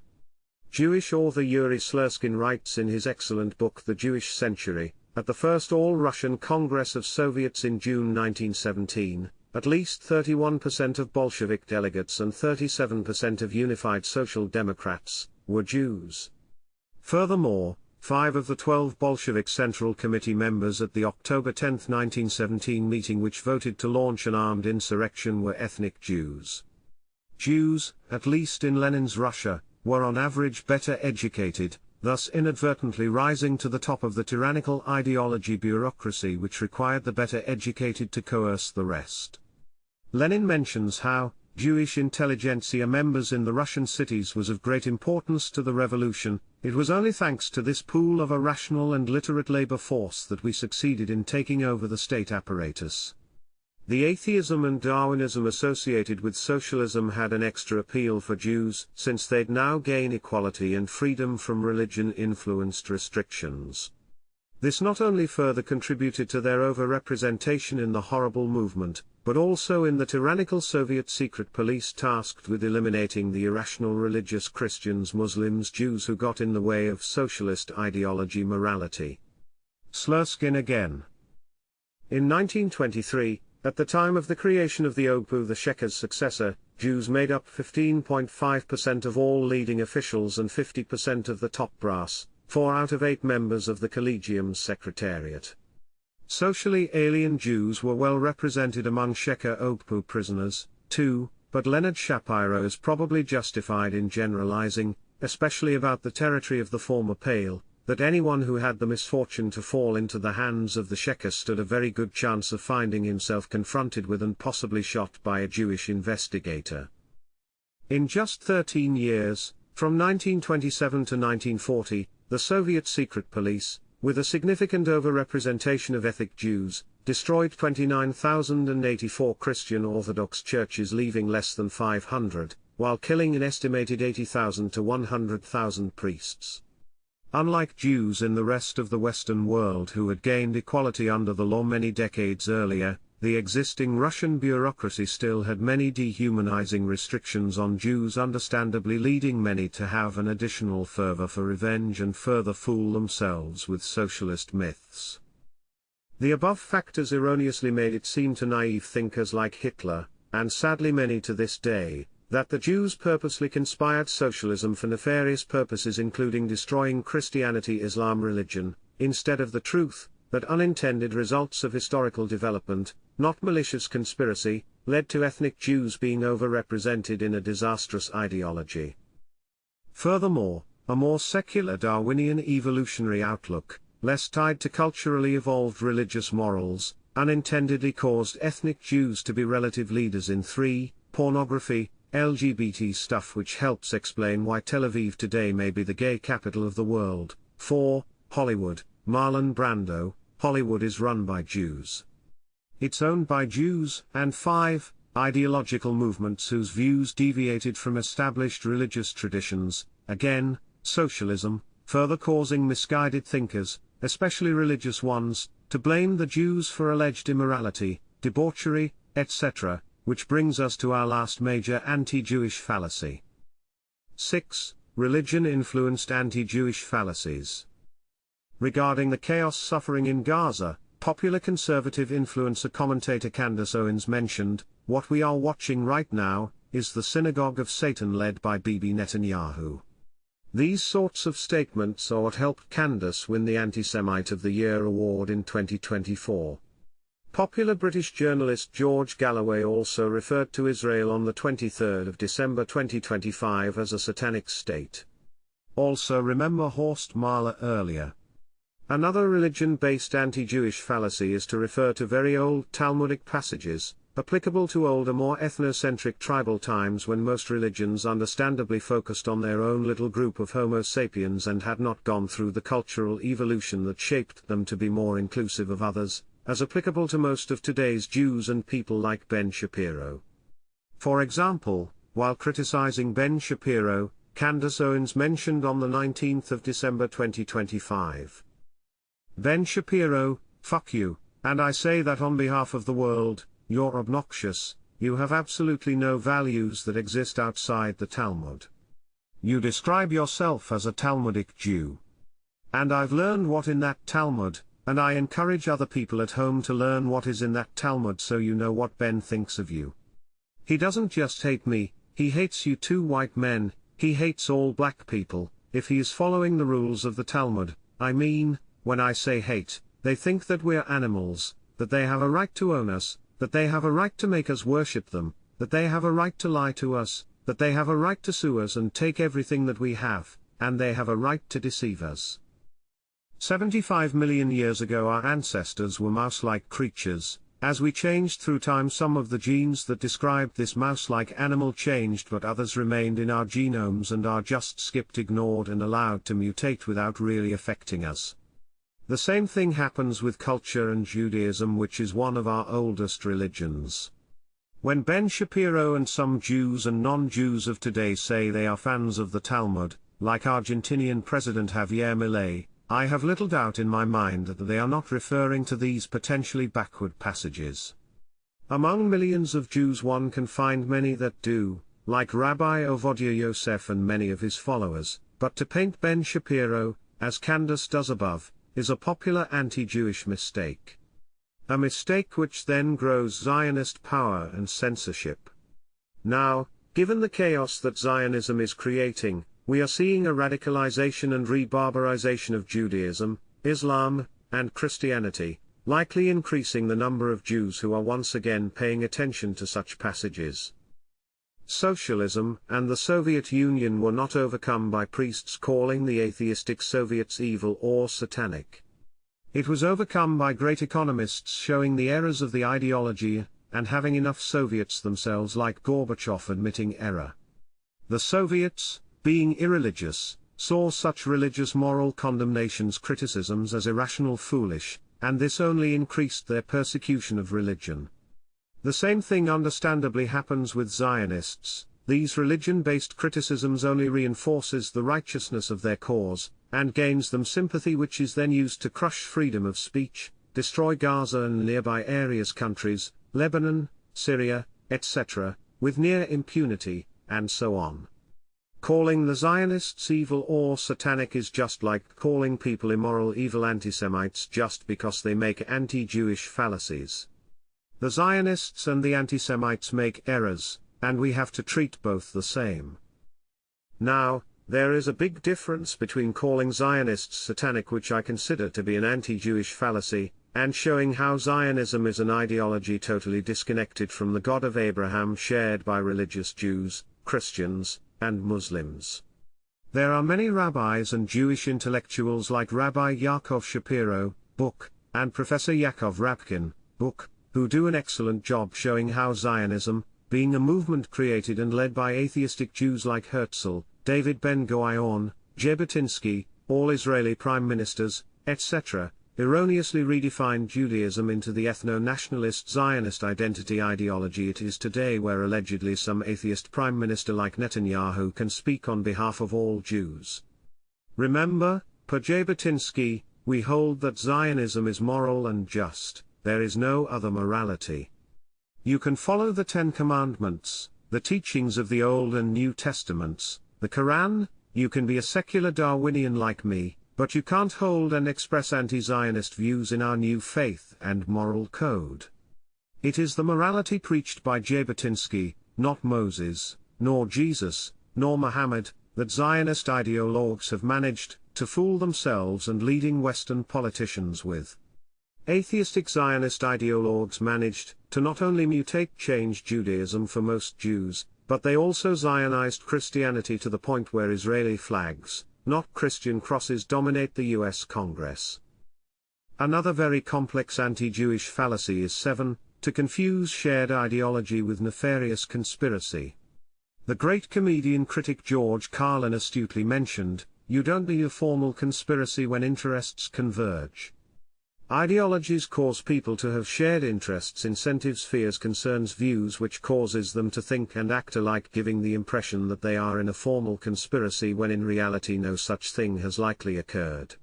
Jewish author Yuri Slurskin writes in his excellent book The Jewish Century, at the first All-Russian Congress of Soviets in June 1917, at least 31% of Bolshevik delegates and 37% of Unified Social Democrats were Jews. Furthermore, 5 of the 12 Bolshevik Central Committee members at the October 10, 1917 meeting which voted to launch an armed insurrection were ethnic Jews. Jews, at least in Lenin's Russia, were on average better educated, thus inadvertently rising to the top of the tyrannical ideology bureaucracy which required the better educated to coerce the rest. Lenin mentions how Jewish intelligentsia members in the Russian cities was of great importance to the revolution. It was only thanks to this pool of a rational and literate labor force that we succeeded in taking over the state apparatus. The atheism and Darwinism associated with socialism had an extra appeal for Jews, since they'd now gain equality and freedom from religion-influenced restrictions. This not only further contributed to their overrepresentation in the horrible movement, but also in the tyrannical Soviet secret police tasked with eliminating the irrational religious Christians, Muslims, Jews who got in the way of socialist ideology morality. Slurskin again. In 1923, at the time of the creation of the OPU, the Sheka's successor, Jews made up 15.5% of all leading officials and 50% of the top brass, 4 out of 8 members of the Collegium's secretariat. Socially alien Jews were well represented among Sheka OPU prisoners, too, but Leonard Shapiro is probably justified in generalizing, especially about the territory of the former Pale, that anyone who had the misfortune to fall into the hands of the Sheka stood a very good chance of finding himself confronted with and possibly shot by a Jewish investigator. In just 13 years, from 1927 to 1940, the Soviet secret police, with a significant overrepresentation of ethnic Jews, destroyed 29,084 Christian Orthodox churches, leaving less than 500, while killing an estimated 80,000 to 100,000 priests. Unlike Jews in the rest of the Western world who had gained equality under the law many decades earlier, the existing Russian bureaucracy still had many dehumanizing restrictions on Jews, understandably leading many to have an additional fervor for revenge and further fool themselves with socialist myths. The above factors erroneously made it seem to naive thinkers like Hitler, and sadly many to this day, that the Jews purposely conspired socialism for nefarious purposes, including destroying Christianity, Islam religion, instead of the truth, that unintended results of historical development, not malicious conspiracy, led to ethnic Jews being overrepresented in a disastrous ideology. Furthermore, a more secular Darwinian evolutionary outlook, less tied to culturally evolved religious morals, unintendedly caused ethnic Jews to be relative leaders in 3. Pornography, LGBT stuff, which helps explain why Tel Aviv today may be the gay capital of the world. 4. Hollywood, Marlon Brando, Hollywood is run by Jews. It's owned by Jews. And 5. ideological movements whose views deviated from established religious traditions, again, socialism, further causing misguided thinkers, especially religious ones, to blame the Jews for alleged immorality, debauchery, etc., which brings us to our last major anti-Jewish fallacy. 6. Religion-influenced anti-Jewish fallacies. Regarding the chaos suffering in Gaza, popular conservative influencer commentator Candace Owens mentioned, "What we are watching right now is the synagogue of Satan led by Bibi Netanyahu." These sorts of statements are what helped Candace win the Anti-Semite of the Year award in 2024. Popular British journalist George Galloway also referred to Israel on the 23rd of December 2025 as a satanic state. Also remember Horst Mahler earlier. Another religion-based anti-Jewish fallacy is to refer to very old Talmudic passages, applicable to older more ethnocentric tribal times when most religions understandably focused on their own little group of Homo sapiens and had not gone through the cultural evolution that shaped them to be more inclusive of others, as applicable to most of today's Jews and people like Ben Shapiro. For example, while criticizing Ben Shapiro, Candace Owens mentioned on the 19th of December 2025. "Ben Shapiro, fuck you, and I say that on behalf of the world. You're obnoxious, you have absolutely no values that exist outside the Talmud. You describe yourself as a Talmudic Jew. And I've learned what in that Talmud, and I encourage other people at home to learn what is in that Talmud so you know what Ben thinks of you. He doesn't just hate me, he hates you two white men, he hates all black people, if he is following the rules of the Talmud. I mean, when I say hate, they think that we're animals, that they have a right to own us, that they have a right to make us worship them, that they have a right to lie to us, that they have a right to sue us and take everything that we have, and they have a right to deceive us. 75 million years ago our ancestors were mouse-like creatures. As we changed through time, some of the genes that described this mouse-like animal changed, but others remained in our genomes and are just skipped, ignored and allowed to mutate without really affecting us. The same thing happens with culture and Judaism, which is one of our oldest religions. When Ben Shapiro and some Jews and non-Jews of today say they are fans of the Talmud, like Argentinian President Javier Milei, I have little doubt in my mind that they are not referring to these potentially backward passages. Among millions of Jews one can find many that do, like Rabbi Ovadia Yosef and many of his followers, but to paint Ben Shapiro, as Candace does above, is a popular anti-Jewish mistake. A mistake which then grows Zionist power and censorship. Now, given the chaos that Zionism is creating, we are seeing a radicalization and rebarbarization of Judaism, Islam, and Christianity, likely increasing the number of Jews who are once again paying attention to such passages. Socialism and the Soviet Union were not overcome by priests calling the atheistic Soviets evil or satanic. It was overcome by great economists showing the errors of the ideology, and having enough Soviets themselves like Gorbachev admitting error. The Soviets, being irreligious, saw such religious moral condemnations criticisms as irrational, foolish, and this only increased their persecution of religion. The same thing understandably happens with Zionists. These religion-based criticisms only reinforces the righteousness of their cause, and gains them sympathy, which is then used to crush freedom of speech, destroy Gaza and nearby areas, countries, Lebanon, Syria, etc., with near impunity, and so on. Calling the Zionists evil or satanic is just like calling people immoral, evil anti-Semites just because they make anti-Jewish fallacies. The Zionists and the anti-Semites make errors, and we have to treat both the same. Now, there is a big difference between calling Zionists satanic, which I consider to be an anti-Jewish fallacy, and showing how Zionism is an ideology totally disconnected from the God of Abraham shared by religious Jews, Christians, and Muslims. There are many rabbis and Jewish intellectuals like Rabbi Yaakov Shapiro, book, and Professor Yaakov Rabkin, book, who do an excellent job showing how Zionism, being a movement created and led by atheistic Jews like Herzl, David Ben-Gurion, Jabotinsky, all Israeli prime ministers, etc., erroneously redefined Judaism into the ethno-nationalist Zionist identity ideology it is today, where allegedly some atheist prime minister like Netanyahu can speak on behalf of all Jews. Remember, per Jabotinsky, we hold that Zionism is moral and just, there is no other morality. You can follow the Ten Commandments, the teachings of the Old and New Testaments, the Quran, you can be a secular Darwinian like me, but you can't hold and express anti-Zionist views in our new faith and moral code. It is the morality preached by Jabotinsky, not Moses, nor Jesus, nor Muhammad, that Zionist ideologues have managed to fool themselves and leading Western politicians with. Atheistic Zionist ideologues managed to not only change Judaism for most Jews, but they also Zionized Christianity to the point where Israeli flags, not Christian crosses, dominate the US Congress. Another very complex anti-Jewish fallacy is 7, to confuse shared ideology with nefarious conspiracy. The great comedian critic George Carlin astutely mentioned, you don't need a formal conspiracy when interests converge. Ideologies cause people to have shared interests, incentives, fears, concerns, views, which causes them to think and act alike, giving the impression that they are in a formal conspiracy when in reality no such thing has likely occurred.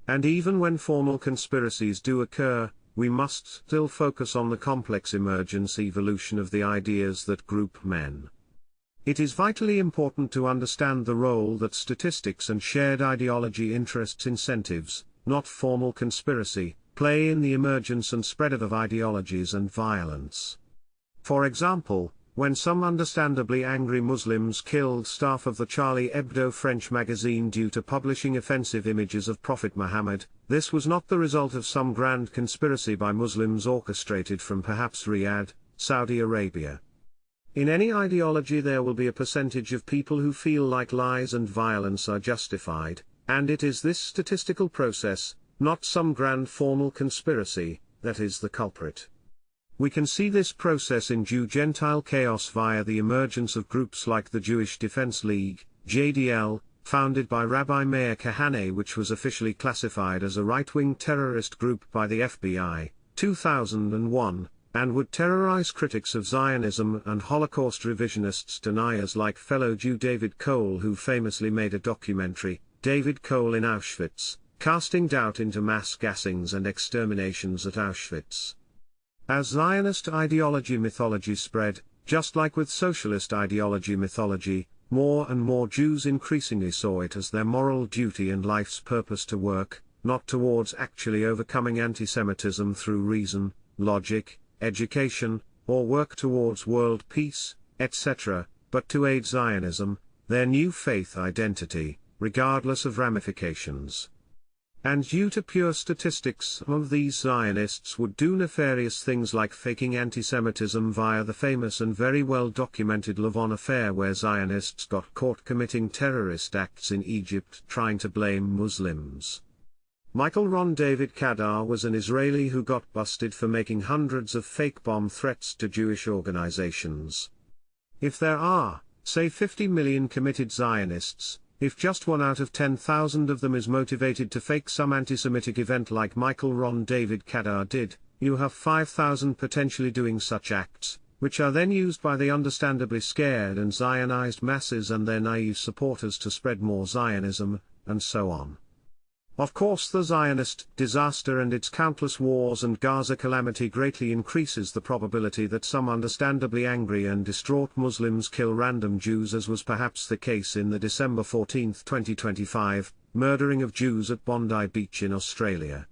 And even when formal conspiracies do occur, we must still focus on the complex emergence evolution of the ideas that group men. It is vitally important to understand the role that statistics and shared ideology interests, incentives, not formal conspiracy, play in the emergence and spread of ideologies and violence. For example, when some understandably angry Muslims killed staff of the Charlie Hebdo French magazine due to publishing offensive images of Prophet Muhammad, this was not the result of some grand conspiracy by Muslims orchestrated from perhaps Riyadh, Saudi Arabia. In any ideology there will be a percentage of people who feel like lies and violence are justified, and it is this statistical process, not some grand formal conspiracy, that is the culprit. We can see this process in Jew-Gentile chaos via the emergence of groups like the Jewish Defense League, JDL, founded by Rabbi Meir Kahane, which was officially classified as a right-wing terrorist group by the FBI, 2001, and would terrorize critics of Zionism and Holocaust revisionists deniers like fellow Jew David Cole, who famously made a documentary, David Cole in Auschwitz, casting doubt into mass gassings and exterminations at Auschwitz. As Zionist ideology mythology spread, just like with socialist ideology mythology, more and more Jews increasingly saw it as their moral duty and life's purpose to work, not towards actually overcoming antisemitism through reason, logic, education, or work towards world peace, etc., but to aid Zionism, their new faith identity, regardless of ramifications. And due to pure statistics, some of these Zionists would do nefarious things like faking antisemitism via the famous and very well documented Lavon affair, where Zionists got caught committing terrorist acts in Egypt trying to blame Muslims. Michael Ron David Kadar was an Israeli who got busted for making hundreds of fake bomb threats to Jewish organizations. If there are, say 50 million committed Zionists, if just 1 out of 10,000 of them is motivated to fake some anti-Semitic event like Michael Ron David Kadar did, you have 5,000 potentially doing such acts, which are then used by the understandably scared and Zionized masses and their naive supporters to spread more Zionism, and so on. Of course, the Zionist disaster and its countless wars and Gaza calamity greatly increases the probability that some understandably angry and distraught Muslims kill random Jews, as was perhaps the case in the December 14, 2025, murdering of Jews at Bondi Beach in Australia.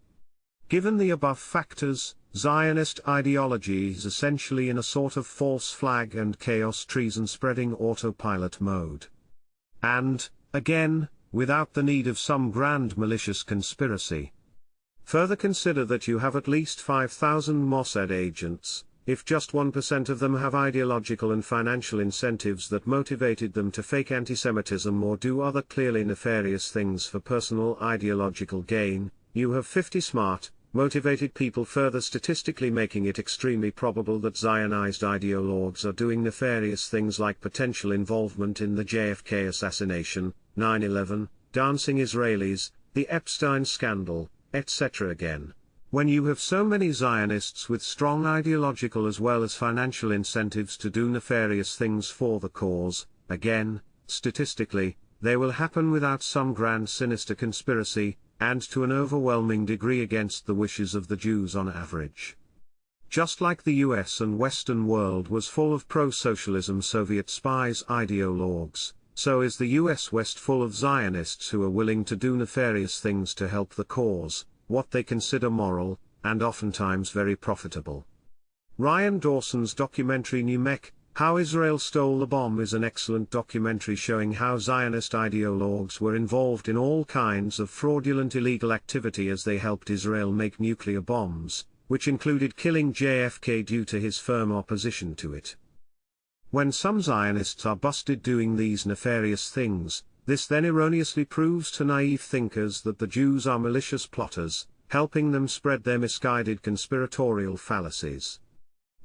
Given the above factors, Zionist ideology is essentially in a sort of false flag and chaos treason spreading autopilot mode. And, again, without the need of some grand malicious conspiracy. Further consider that you have at least 5,000 Mossad agents, if just 1% of them have ideological and financial incentives that motivated them to fake antisemitism or do other clearly nefarious things for personal ideological gain, you have 50 smart, motivated people, further statistically making it extremely probable that Zionized ideologues are doing nefarious things like potential involvement in the JFK assassination, 9/11, dancing Israelis, the Epstein scandal, etc. Again, when you have so many Zionists with strong ideological as well as financial incentives to do nefarious things for the cause, again, statistically, they will happen without some grand sinister conspiracy, and to an overwhelming degree against the wishes of the Jews on average. Just like the US and Western world was full of pro-socialism Soviet spies ideologues, so is the US West full of Zionists who are willing to do nefarious things to help the cause, what they consider moral, and oftentimes very profitable. Ryan Dawson's documentary New Mech, How Israel Stole the Bomb is an excellent documentary showing how Zionist ideologues were involved in all kinds of fraudulent illegal activity as they helped Israel make nuclear bombs, which included killing JFK due to his firm opposition to it. When some Zionists are busted doing these nefarious things, this then erroneously proves to naive thinkers that the Jews are malicious plotters, helping them spread their misguided conspiratorial fallacies.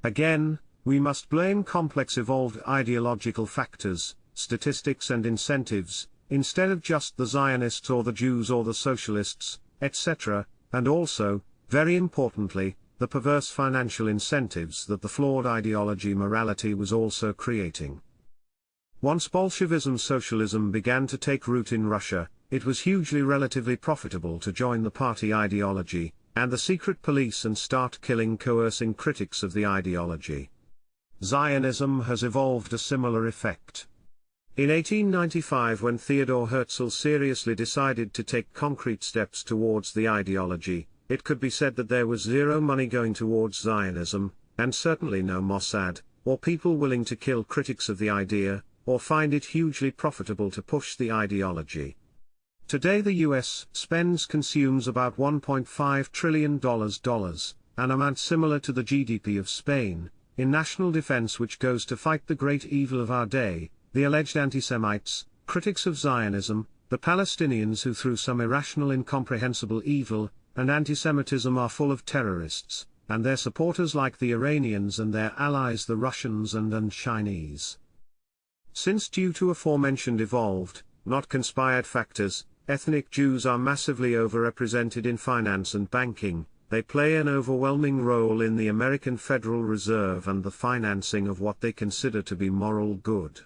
Again, we must blame complex evolved ideological factors, statistics and incentives, instead of just the Zionists or the Jews or the socialists, etc., and also, very importantly, the perverse financial incentives that the flawed ideology morality was also creating. Once Bolshevism socialism began to take root in Russia, it was hugely relatively profitable to join the party ideology, and the secret police and start killing coercing critics of the ideology. Zionism has evolved a similar effect. In 1895 when Theodor Herzl seriously decided to take concrete steps towards the ideology, it could be said that there was zero money going towards Zionism, and certainly no Mossad, or people willing to kill critics of the idea, or find it hugely profitable to push the ideology. Today the US consumes about $1.5 trillion, an amount similar to the GDP of Spain, in national defense which goes to fight the great evil of our day, the alleged anti-Semites, critics of Zionism, the Palestinians who through some irrational incomprehensible evil, and anti-Semitism are full of terrorists, and their supporters like the Iranians and their allies the Russians and Chinese. Since due to aforementioned evolved, not conspired factors, ethnic Jews are massively overrepresented in finance and banking, they play an overwhelming role in the American Federal Reserve and the financing of what they consider to be moral good.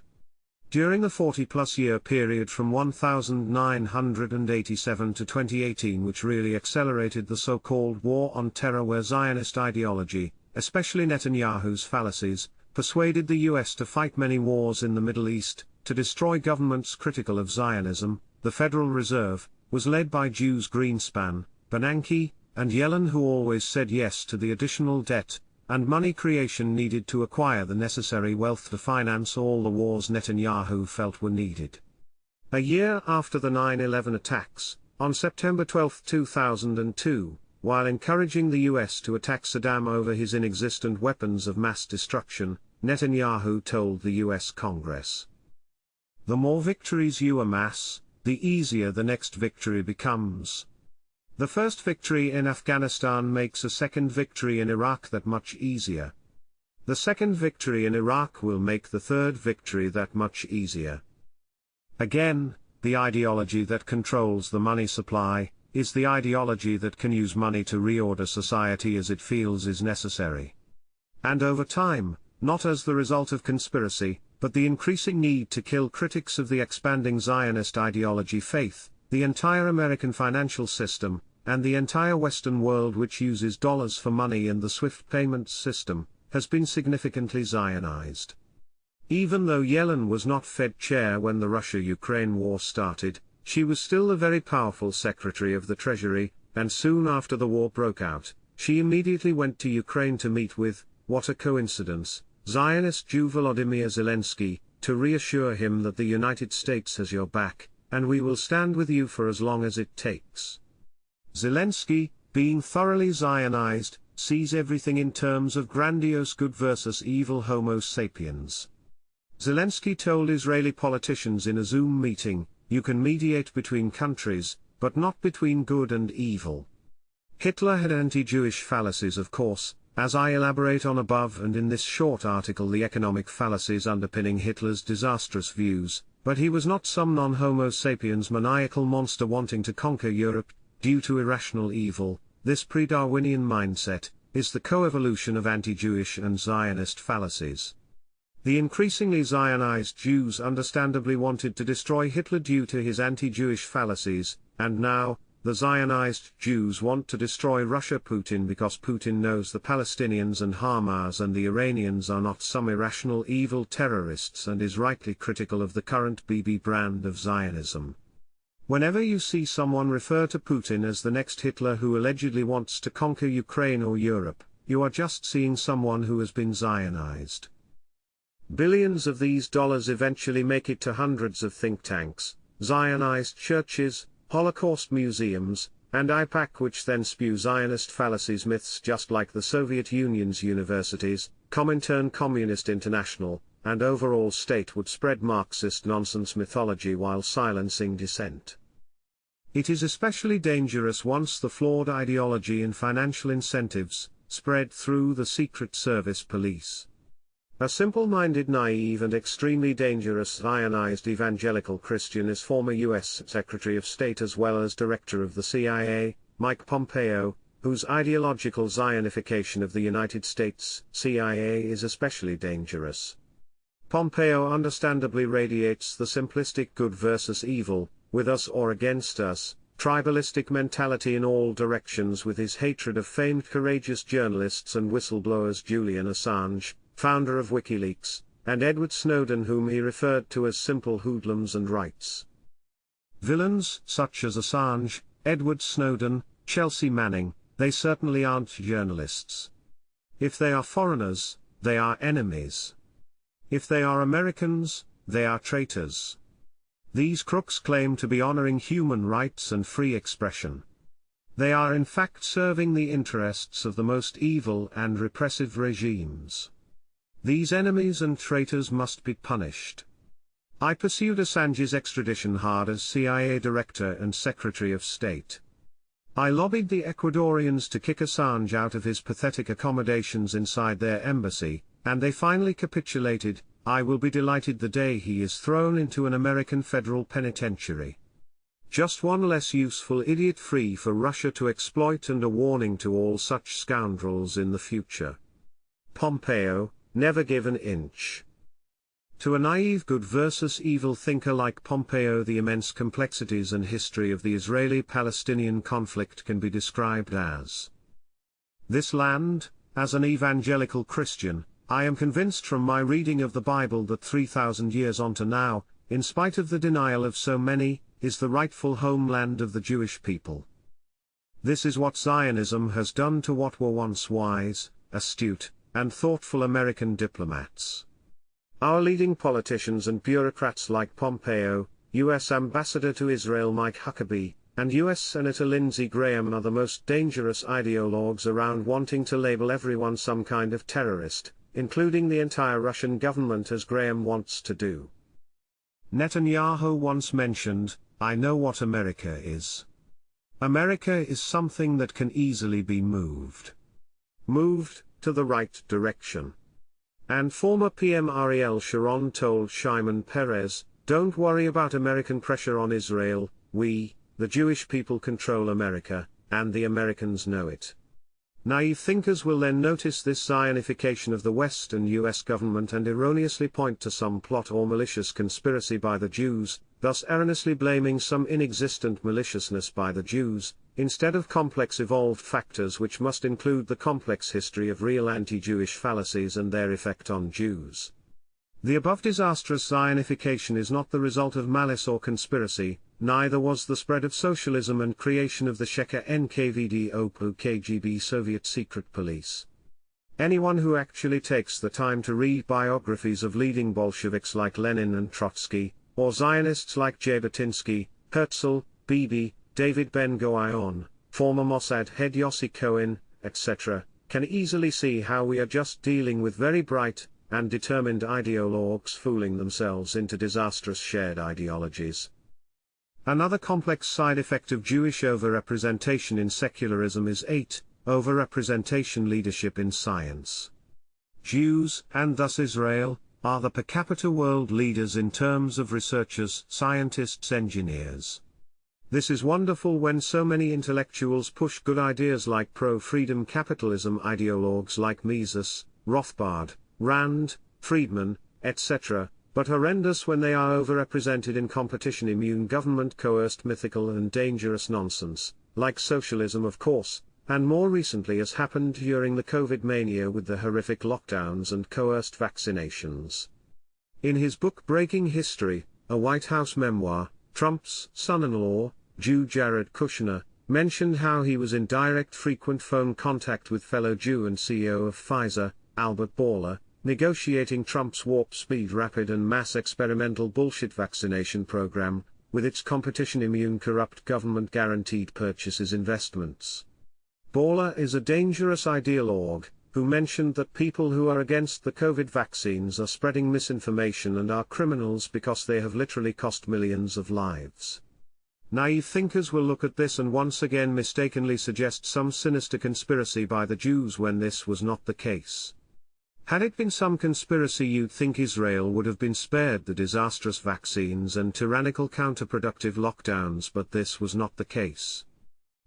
During the 40-plus year period from 1987 to 2018 which really accelerated the so-called war on terror where Zionist ideology, especially Netanyahu's fallacies, persuaded the US to fight many wars in the Middle East, to destroy governments critical of Zionism, the Federal Reserve, was led by Jews Greenspan, Bernanke, and Yellen who always said yes to the additional debt, and money creation needed to acquire the necessary wealth to finance all the wars Netanyahu felt were needed. A year after the 9/11 attacks, on September 12, 2002, while encouraging the US to attack Saddam over his inexistent weapons of mass destruction, Netanyahu told the US Congress, "The more victories you amass, the easier the next victory becomes. The first victory in Afghanistan makes a second victory in Iraq that much easier. The second victory in Iraq will make the third victory that much easier." Again, the ideology that controls the money supply, is the ideology that can use money to reorder society as it feels is necessary. And over time, not as the result of conspiracy, but the increasing need to kill critics of the expanding Zionist ideology faith, the entire American financial system, and the entire Western world which uses dollars for money and the SWIFT payments system, has been significantly Zionized. Even though Yellen was not Fed chair when the Russia-Ukraine war started, she was still the very powerful Secretary of the Treasury, and soon after the war broke out, she immediately went to Ukraine to meet with, what a coincidence, Zionist Jew Volodymyr Zelensky, to reassure him that the United States has your back, and we will stand with you for as long as it takes. Zelensky, being thoroughly Zionized, sees everything in terms of grandiose good versus evil Homo sapiens. Zelensky told Israeli politicians in a Zoom meeting, "You can mediate between countries, but not between good and evil." Hitler had anti-Jewish fallacies of course, as I elaborate on above and in this short article the economic fallacies underpinning Hitler's disastrous views, but he was not some non-Homo sapiens maniacal monster wanting to conquer Europe. due to irrational evil. This pre-Darwinian mindset is the co-evolution of anti-Jewish and Zionist fallacies. The increasingly Zionized Jews understandably wanted to destroy Hitler due to his anti-Jewish fallacies, and now, the Zionized Jews want to destroy Russia Putin because Putin knows the Palestinians and Hamas and the Iranians are not some irrational evil terrorists and is rightly critical of the current BB brand of Zionism. Whenever you see someone refer to Putin as the next Hitler who allegedly wants to conquer Ukraine or Europe, you are just seeing someone who has been Zionized. Billions of these dollars eventually make it to hundreds of think tanks, Zionized churches, Holocaust museums, and IPAC, which then spew Zionist fallacies myths just like the Soviet Union's universities, Comintern Communist International, and overall state would spread Marxist nonsense mythology while silencing dissent. It is especially dangerous once the flawed ideology and financial incentives spread through the Secret Service police. A simple-minded, naive and extremely dangerous Zionized evangelical Christian is former U.S. Secretary of State as well as Director of the CIA, Mike Pompeo, whose ideological Zionification of the United States CIA is especially dangerous. Pompeo understandably radiates the simplistic good versus evil, with us or against us, tribalistic mentality in all directions with his hatred of famed courageous journalists and whistleblowers Julian Assange, founder of WikiLeaks, and Edward Snowden, whom he referred to as simple hoodlums and rights. Villains such as Assange, Edward Snowden, Chelsea Manning, they certainly aren't journalists. If they are foreigners, they are enemies. If they are Americans, they are traitors. These crooks claim to be honoring human rights and free expression. They are in fact serving the interests of the most evil and repressive regimes. These enemies and traitors must be punished. I pursued Assange's extradition hard as CIA Director and Secretary of State. I lobbied the Ecuadorians to kick Assange out of his pathetic accommodations inside their embassy, and they finally capitulated. I will be delighted the day he is thrown into an American federal penitentiary. Just one less useful idiot free for Russia to exploit and a warning to all such scoundrels in the future. Pompeo, never give an inch. To a naive good versus evil thinker like Pompeo, the immense complexities and history of the Israeli-Palestinian conflict can be described as: this land, as an evangelical Christian, I am convinced from my reading of the Bible that 3,000 years on to now, in spite of the denial of so many, is the rightful homeland of the Jewish people. This is what Zionism has done to what were once wise, astute, and thoughtful American diplomats. Our leading politicians and bureaucrats like Pompeo, U.S. Ambassador to Israel Mike Huckabee, and U.S. Senator Lindsey Graham are the most dangerous ideologues around, wanting to label everyone some kind of terrorist, including the entire Russian government, as Graham wants to do. Netanyahu once mentioned, "I know what America is. America is something that can easily be moved. Moved to the right direction." And former PM Ariel Sharon told Shimon Peres, "Don't worry about American pressure on Israel, we, the Jewish people, control America, and the Americans know it." Naive thinkers will then notice this Zionification of the West and US government and erroneously point to some plot or malicious conspiracy by the Jews, thus erroneously blaming some inexistent maliciousness by the Jews, instead of complex evolved factors which must include the complex history of real anti-Jewish fallacies and their effect on Jews. The above disastrous Zionification is not the result of malice or conspiracy, neither was the spread of socialism and creation of the Sheka NKVD OPU KGB Soviet secret police. Anyone who actually takes the time to read biographies of leading Bolsheviks like Lenin and Trotsky, or Zionists like Jabotinsky, Herzl, Bibi, David Ben-Gurion, former Mossad head Yossi Cohen, etc., can easily see how we are just dealing with very bright and determined ideologues fooling themselves into disastrous shared ideologies. Another complex side effect of Jewish overrepresentation in secularism is 8. Overrepresentation leadership in science. Jews, and thus Israel, are the per capita world leaders in terms of researchers, scientists, engineers. This is wonderful when so many intellectuals push good ideas like pro-freedom capitalism ideologues like Mises, Rothbard, Rand, Friedman, etc., but horrendous when they are overrepresented in competition-immune government-coerced mythical and dangerous nonsense, like socialism of course, and more recently as happened during the COVID mania with the horrific lockdowns and coerced vaccinations. In his book Breaking History, a White House memoir, Trump's son-in-law, Jew Jared Kushner, mentioned how he was in direct frequent phone contact with fellow Jew and CEO of Pfizer, Albert Bourla, negotiating Trump's warp-speed rapid and mass experimental bullshit vaccination program, with its competition-immune corrupt government-guaranteed purchases investments. Bourla is a dangerous ideologue, who mentioned that people who are against the COVID vaccines are spreading misinformation and are criminals because they have literally cost millions of lives. Naive thinkers will look at this and once again mistakenly suggest some sinister conspiracy by the Jews when this was not the case. Had it been some conspiracy, you'd think Israel would have been spared the disastrous vaccines and tyrannical counterproductive lockdowns, but this was not the case.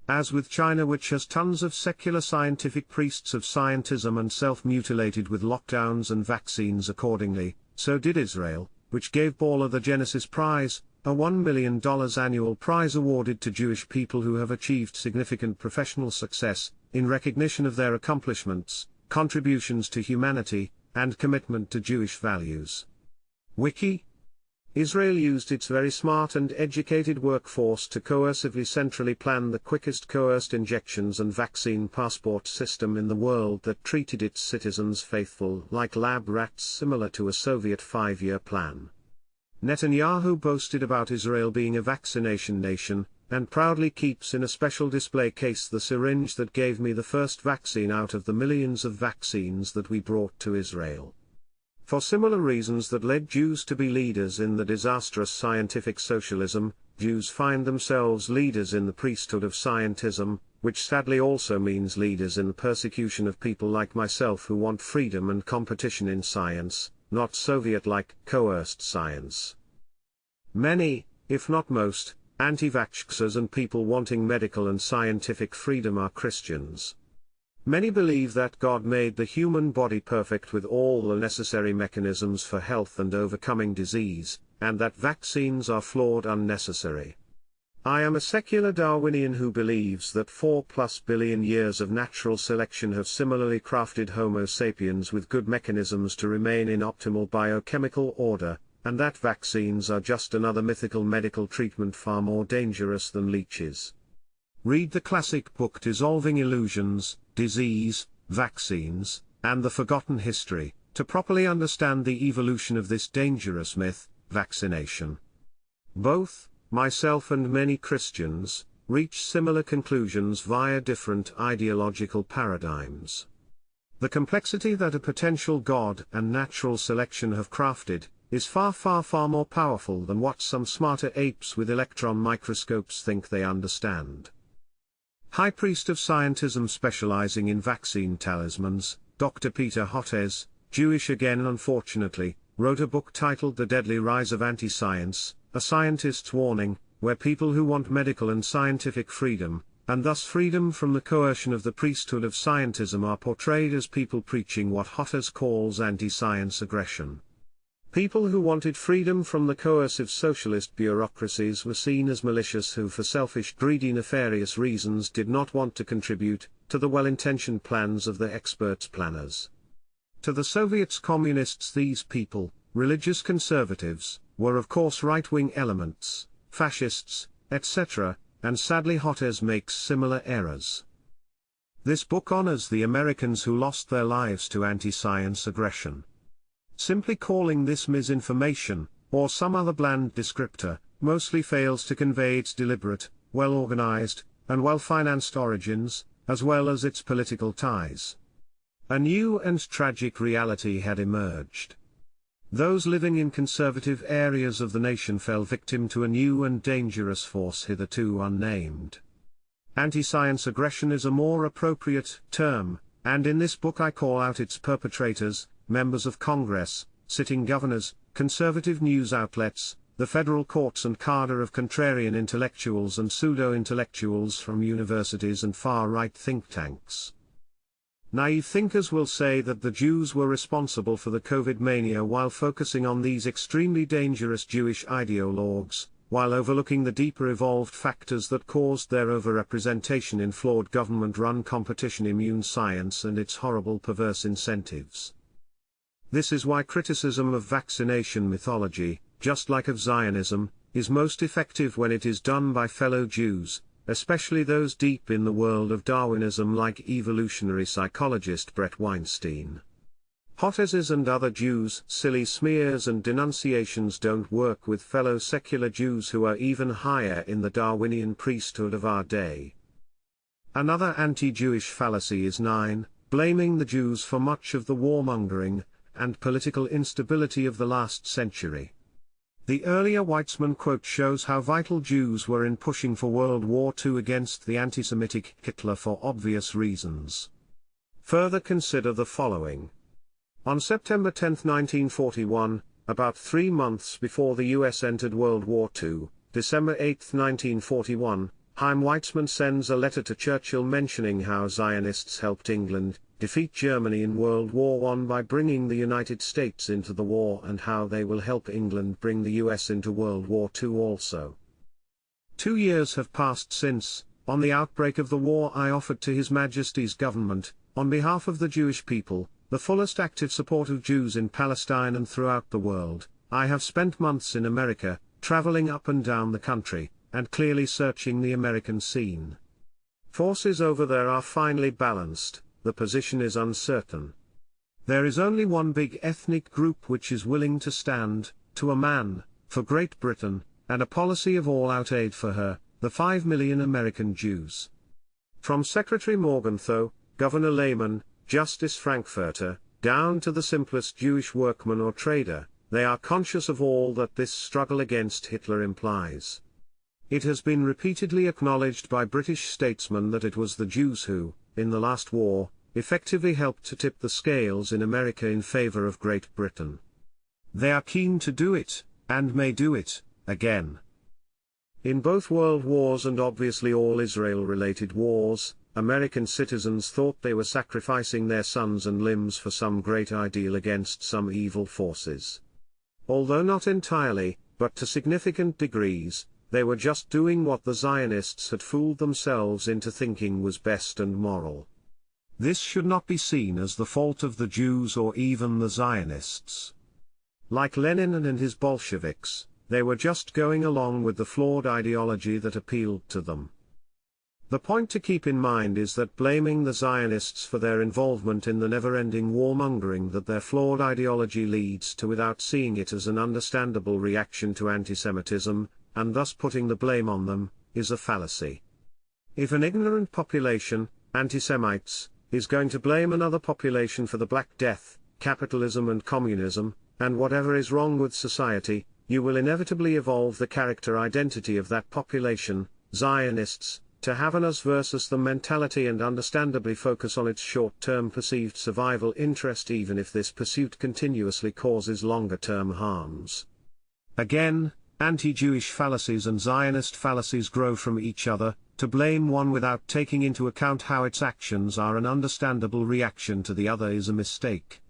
As with China, which has tons of secular scientific priests of scientism and self-mutilated with lockdowns and vaccines accordingly, so did Israel, which gave Bourla the Genesis Prize, a $1 million annual prize awarded to Jewish people who have achieved significant professional success, in recognition of their accomplishments, contributions to humanity, and commitment to Jewish values. Wiki. Israel used its very smart and educated workforce to coercively centrally plan the quickest coerced injections and vaccine passport system in the world that treated its citizens faithful like lab rats, similar to a Soviet 5-year plan. Netanyahu boasted about Israel being a vaccination nation, and proudly keeps in a special display case the syringe that gave me the first vaccine out of the millions of vaccines that we brought to Israel. For similar reasons that led Jews to be leaders in the disastrous scientific socialism, Jews find themselves leaders in the priesthood of scientism, which sadly also means leaders in the persecution of people like myself who want freedom and competition in science, not Soviet-like coerced science. Many, if not most, anti-vaxxers and people wanting medical and scientific freedom are Christians. Many believe that God made the human body perfect with all the necessary mechanisms for health and overcoming disease, and that vaccines are flawed, unnecessary. I am a secular Darwinian who believes that 4+ billion years of natural selection have similarly crafted Homo sapiens with good mechanisms to remain in optimal biochemical order, and that vaccines are just another mythical medical treatment far more dangerous than leeches. Read the classic book Dissolving Illusions, Disease, Vaccines, and the Forgotten History, to properly understand the evolution of this dangerous myth, vaccination. Both, myself and many Christians, reach similar conclusions via different ideological paradigms. The complexity that a potential God and natural selection have crafted, is far more powerful than what some smarter apes with electron microscopes think they understand. High priest of scientism specializing in vaccine talismans, Dr. Peter Hotez, Jewish again unfortunately, wrote a book titled The Deadly Rise of Anti-Science, A Scientist's Warning, where people who want medical and scientific freedom, and thus freedom from the coercion of the priesthood of scientism, are portrayed as people preaching what Hotez calls anti-science aggression. People who wanted freedom from the coercive socialist bureaucracies were seen as malicious who for selfish, greedy, nefarious reasons did not want to contribute to the well-intentioned plans of the experts' planners. To the Soviets' communists, these people, religious conservatives, were of course right-wing elements, fascists, etc., and sadly Hotez makes similar errors. This book honors the Americans who lost their lives to anti-science aggression. Simply calling this misinformation, or some other bland descriptor, mostly fails to convey its deliberate, well-organized, and well-financed origins, as well as its political ties. A new and tragic reality had emerged. Those living in conservative areas of the nation fell victim to a new and dangerous force hitherto unnamed. Anti-science aggression is a more appropriate term, and in this book I call out its perpetrators, members of Congress, sitting governors, conservative news outlets, the federal courts and cadre of contrarian intellectuals and pseudo-intellectuals from universities and far-right think tanks. Naive thinkers will say that the Jews were responsible for the COVID mania while focusing on these extremely dangerous Jewish ideologues, while overlooking the deeper evolved factors that caused their overrepresentation in flawed government-run competition immune science and its horrible perverse incentives. This is why criticism of vaccination mythology, just like of Zionism, is most effective when it is done by fellow Jews, especially those deep in the world of Darwinism like evolutionary psychologist Bret Weinstein. Hotesses and other Jews' silly smears and denunciations don't work with fellow secular Jews who are even higher in the Darwinian priesthood of our day. Another anti-Jewish fallacy is 9, blaming the Jews for much of the warmongering and political instability of the last century. The earlier Weitzman quote shows how vital Jews were in pushing for World War II against the anti-Semitic Hitler for obvious reasons. Further consider the following. On September 10, 1941, about 3 months before the US entered World War II, December 8, 1941, Chaim Weitzman sends a letter to Churchill mentioning how Zionists helped England defeat Germany in World War I by bringing the United States into the war and how they will help England bring the US into World War II also. 2 years have passed since, on the outbreak of the war, I offered to His Majesty's government, on behalf of the Jewish people, the fullest active support of Jews in Palestine and throughout the world. I have spent months in America, traveling up and down the country, and clearly searching the American scene. Forces over there are finely balanced. The position is uncertain. There is only one big ethnic group which is willing to stand, to a man, for Great Britain, and a policy of all-out aid for her, the 5 million American Jews. From Secretary Morgenthau, Governor Lehman, Justice Frankfurter, down to the simplest Jewish workman or trader, they are conscious of all that this struggle against Hitler implies. It has been repeatedly acknowledged by British statesmen that it was the Jews who, in the last war, effectively helped to tip the scales in America in favor of Great Britain. They are keen to do it, and may do it, again. In both world wars and obviously all Israel-related wars, American citizens thought they were sacrificing their sons and limbs for some great ideal against some evil forces. Although not entirely, but to significant degrees, they were just doing what the Zionists had fooled themselves into thinking was best and moral. This should not be seen as the fault of the Jews or even the Zionists. Like Lenin and his Bolsheviks, they were just going along with the flawed ideology that appealed to them. The point to keep in mind is that blaming the Zionists for their involvement in the never-ending warmongering that their flawed ideology leads to without seeing it as an understandable reaction to antisemitism, and thus putting the blame on them, is a fallacy. If an ignorant population, anti-Semites, is going to blame another population for the Black Death, capitalism and communism, and whatever is wrong with society, you will inevitably evolve the character identity of that population, Zionists, to have an us versus them mentality and understandably focus on its short-term perceived survival interest even if this pursuit continuously causes longer-term harms. Again, anti-Jewish fallacies and Zionist fallacies grow from each other. To blame one without taking into account how its actions are an understandable reaction to the other is a mistake.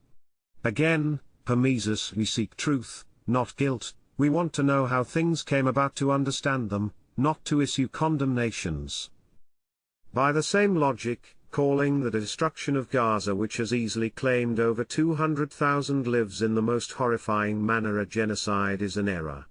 Again, per Mises we seek truth, not guilt, we want to know how things came about to understand them, not to issue condemnations. By the same logic, calling the destruction of Gaza, which has easily claimed over 200,000 lives in the most horrifying manner, a genocide is an error.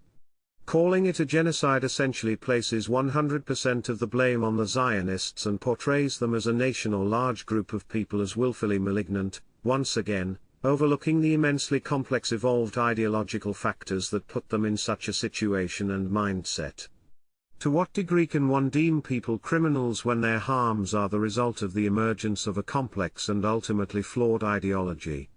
Calling it a genocide essentially places 100% of the blame on the Zionists and portrays them as a nation or large group of people as willfully malignant, once again, overlooking the immensely complex evolved ideological factors that put them in such a situation and mindset. To what degree can one deem people criminals when their harms are the result of the emergence of a complex and ultimately flawed ideology?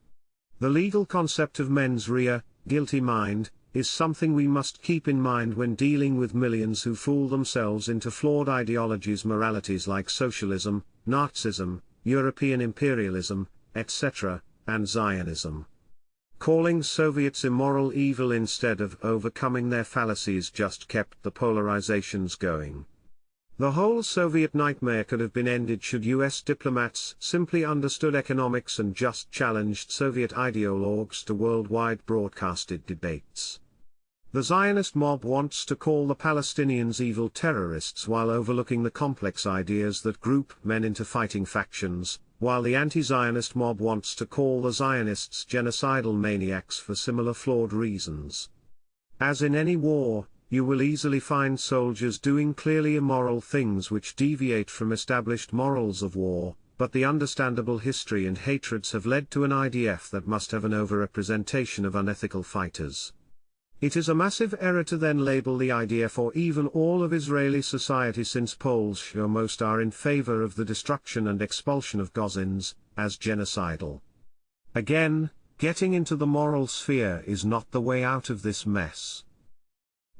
The legal concept of mens rea, guilty mind, is something we must keep in mind when dealing with millions who fool themselves into flawed ideologies, moralities like socialism, Nazism, European imperialism, etc., and Zionism. Calling Soviets immoral evil instead of overcoming their fallacies just kept the polarizations going. The whole Soviet nightmare could have been ended should US diplomats simply understood economics and just challenged Soviet ideologues to worldwide broadcasted debates. The Zionist mob wants to call the Palestinians evil terrorists while overlooking the complex ideas that group men into fighting factions, while the anti-Zionist mob wants to call the Zionists genocidal maniacs for similar flawed reasons. As in any war, you will easily find soldiers doing clearly immoral things which deviate from established morals of war, but the understandable history and hatreds have led to an IDF that must have an overrepresentation of unethical fighters. It is a massive error to then label the IDF or even all of Israeli society, since polls show most are in favor of the destruction and expulsion of Gazans, as genocidal. Again, getting into the moral sphere is not the way out of this mess.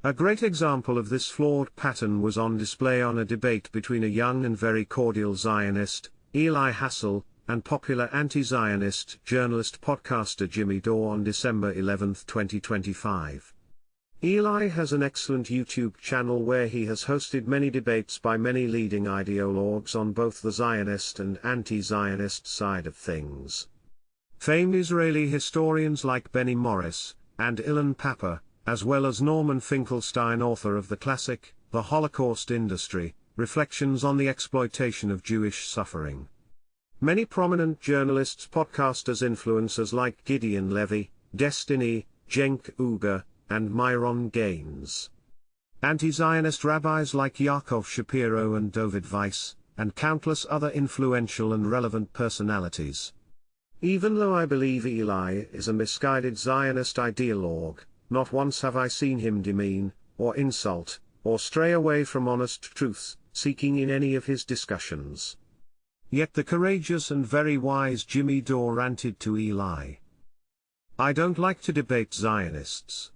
A great example of this flawed pattern was on display on a debate between a young and very cordial Zionist, Eli Hassel, and popular anti-Zionist journalist podcaster Jimmy Dore on December 11, 2025. Eli has an excellent YouTube channel where he has hosted many debates by many leading ideologues on both the Zionist and anti-Zionist side of things. Famed Israeli historians like Benny Morris, and Ilan Pappé, as well as Norman Finkelstein, author of the classic, The Holocaust Industry, Reflections on the Exploitation of Jewish Suffering. Many prominent journalists, podcasters, influencers like Gideon Levy, Destiny, Cenk Uygur, and Myron Gaines. Anti-Zionist rabbis like Yaakov Shapiro and David Weiss, and countless other influential and relevant personalities. Even though I believe Eli is a misguided Zionist ideologue, not once have I seen him demean, or insult, or stray away from honest truth seeking in any of his discussions. Yet the courageous and very wise Jimmy Dore ranted to Eli. I don't like to debate Zionists.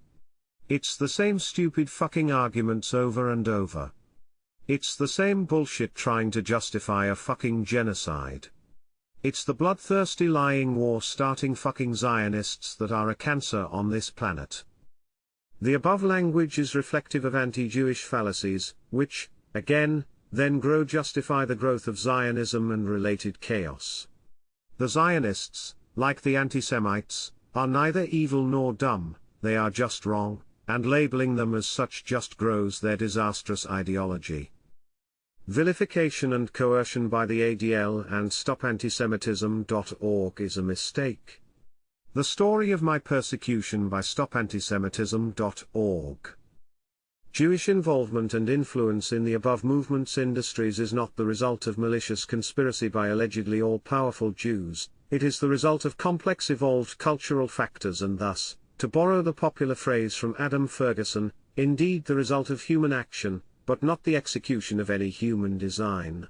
It's the same stupid fucking arguments over and over. It's the same bullshit trying to justify a fucking genocide. It's the bloodthirsty lying war-starting fucking Zionists that are a cancer on this planet. The above language is reflective of anti-Jewish fallacies, which, again, then justify the growth of Zionism and related chaos. The Zionists, like the anti-Semites, are neither evil nor dumb, they are just wrong, and labeling them as such just grows their disastrous ideology. Vilification and coercion by the ADL and StopAntisemitism.org is a mistake. The story of my persecution by StopAntisemitism.org. Jewish involvement and influence in the above movement's industries is not the result of malicious conspiracy by allegedly all-powerful Jews, it is the result of complex evolved cultural factors and thus, to borrow the popular phrase from Adam Ferguson, indeed the result of human action, but not the execution of any human design.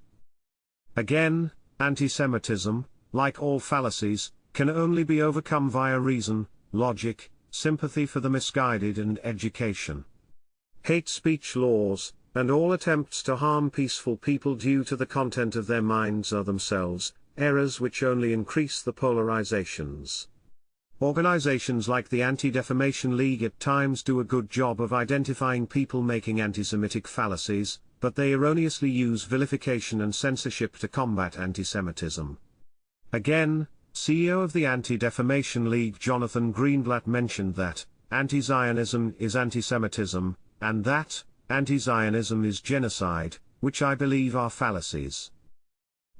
Again, anti-Semitism, like all fallacies, can only be overcome via reason, logic, sympathy for the misguided and education. Hate speech laws, and all attempts to harm peaceful people due to the content of their minds are themselves errors which only increase the polarizations. Organizations like the Anti-Defamation League at times do a good job of identifying people making anti-Semitic fallacies, but they erroneously use vilification and censorship to combat anti-Semitism. Again, CEO of the Anti-Defamation League Jonathan Greenblatt mentioned that anti-Zionism is anti-Semitism, and that anti-Zionism is genocide, which I believe are fallacies.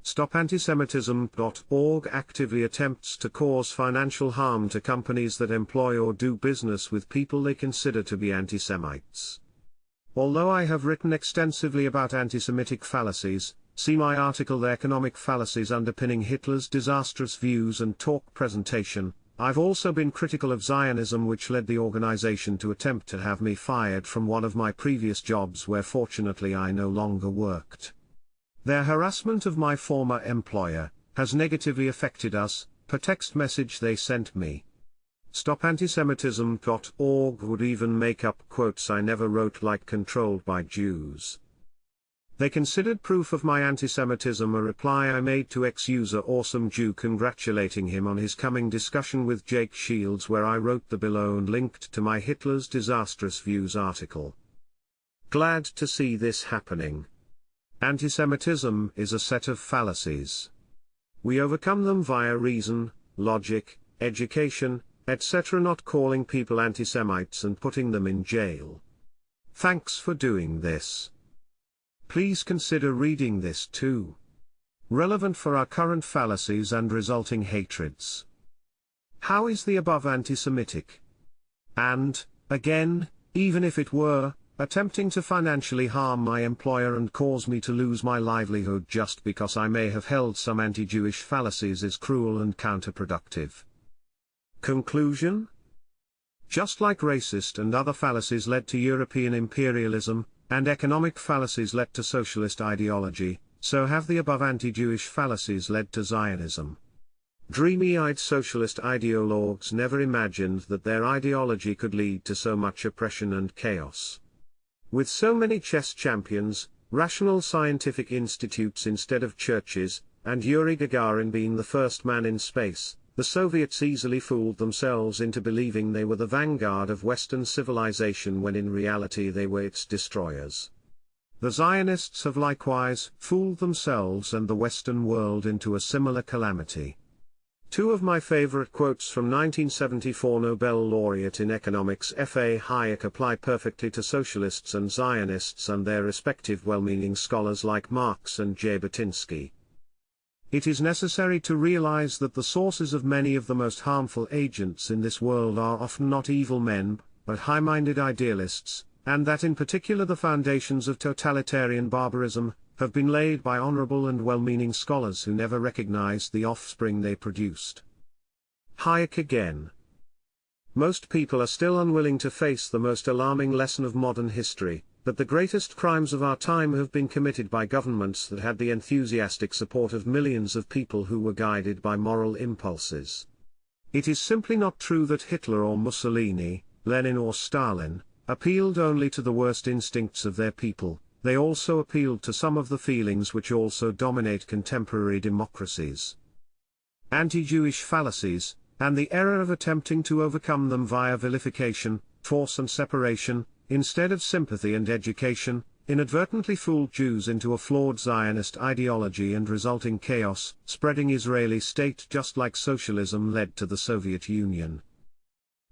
StopAntisemitism.org actively attempts to cause financial harm to companies that employ or do business with people they consider to be anti-Semites. Although I have written extensively about anti-Semitic fallacies, see my article The Economic Fallacies Underpinning Hitler's Disastrous Views and Talk Presentation, I've also been critical of Zionism, which led the organization to attempt to have me fired from one of my previous jobs where fortunately I no longer worked. Their harassment of my former employer has negatively affected us, per text message they sent me. StopAntisemitism.org would even make up quotes I never wrote, like controlled by Jews. They considered proof of my antisemitism a reply I made to ex-user Awesome Jew congratulating him on his coming discussion with Jake Shields, where I wrote the below and linked to my Hitler's Disastrous Views article. Glad to see this happening. Antisemitism is a set of fallacies. We overcome them via reason, logic, education, etc., not calling people anti-Semites and putting them in jail. Thanks for doing this. Please consider reading this too. Relevant for our current fallacies and resulting hatreds. How is the above anti-Semitic? And, again, even if it were, attempting to financially harm my employer and cause me to lose my livelihood just because I may have held some anti-Jewish fallacies is cruel and counterproductive. Conclusion? Just like racist and other fallacies led to European imperialism, and economic fallacies led to socialist ideology, so have the above anti-Jewish fallacies led to Zionism. Dreamy-eyed socialist ideologues never imagined that their ideology could lead to so much oppression and chaos. With so many chess champions, rational scientific institutes instead of churches, and Yuri Gagarin being the first man in space, the Soviets easily fooled themselves into believing they were the vanguard of Western civilization when in reality they were its destroyers. The Zionists have likewise fooled themselves and the Western world into a similar calamity. Two of my favorite quotes from 1974 Nobel laureate in economics F.A. Hayek apply perfectly to socialists and Zionists and their respective well-meaning scholars like Marx and Jabotinsky. It is necessary to realize that the sources of many of the most harmful agents in this world are often not evil men, but high-minded idealists, and that in particular the foundations of totalitarian barbarism have been laid by honorable and well-meaning scholars who never recognized the offspring they produced. Hayek again. Most people are still unwilling to face the most alarming lesson of modern history, that the greatest crimes of our time have been committed by governments that had the enthusiastic support of millions of people who were guided by moral impulses. It is simply not true that Hitler or Mussolini, Lenin or Stalin, appealed only to the worst instincts of their people, they also appealed to some of the feelings which also dominate contemporary democracies. Anti-Jewish fallacies, and the error of attempting to overcome them via vilification, force and separation, instead of sympathy and education, inadvertently fooled Jews into a flawed Zionist ideology and resulting chaos, spreading Israeli state just like socialism led to the Soviet Union.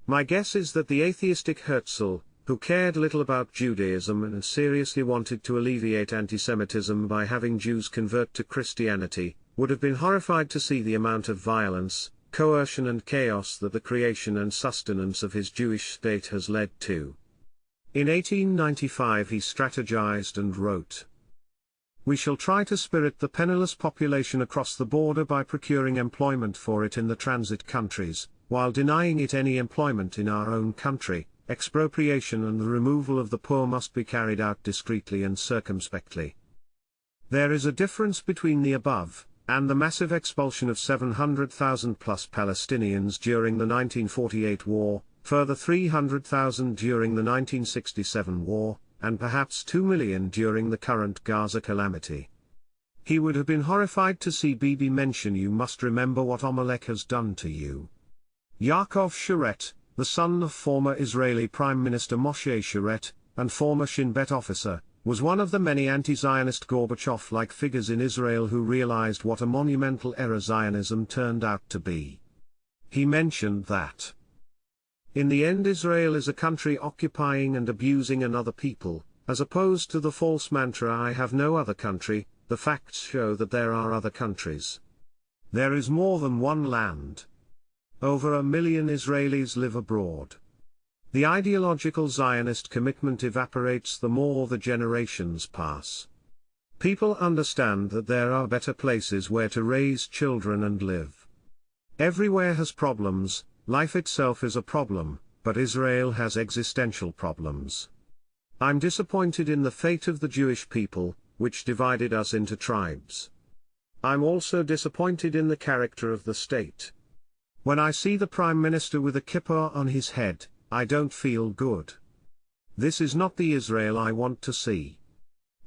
My guess is that the atheistic Herzl, who cared little about Judaism and seriously wanted to alleviate antisemitism by having Jews convert to Christianity, would have been horrified to see the amount of violence, coercion and chaos that the creation and sustenance of his Jewish state has led to. In 1895 he strategized and wrote, "We shall try to spirit the penniless population across the border by procuring employment for it in the transit countries, while denying it any employment in our own country. Expropriation and the removal of the poor must be carried out discreetly and circumspectly." There is a difference between the above, and the massive expulsion of 700,000 plus Palestinians during the 1948 war, further 300,000 during the 1967 war, and perhaps 2 million during the current Gaza calamity. He would have been horrified to see Bibi mention "You must remember what Amalek has done to you." Yaakov Sharet, the son of former Israeli Prime Minister Moshe Sharet, and former Shin Bet officer, was one of the many anti-Zionist Gorbachev-like figures in Israel who realized what a monumental error Zionism turned out to be. He mentioned that, "In the end Israel is a country occupying and abusing another people, as opposed to the false mantra 'I have no other country.' The facts show that there are other countries. There is more than one land. Over 1 million Israelis live abroad." The ideological Zionist commitment evaporates the more the generations pass. People understand that there are better places where to raise children and live. Everywhere has problems, life itself is a problem, but Israel has existential problems. I'm disappointed in the fate of the Jewish people, which divided us into tribes. I'm also disappointed in the character of the state. When I see the Prime Minister with a kippah on his head, I don't feel good. This is not the Israel I want to see.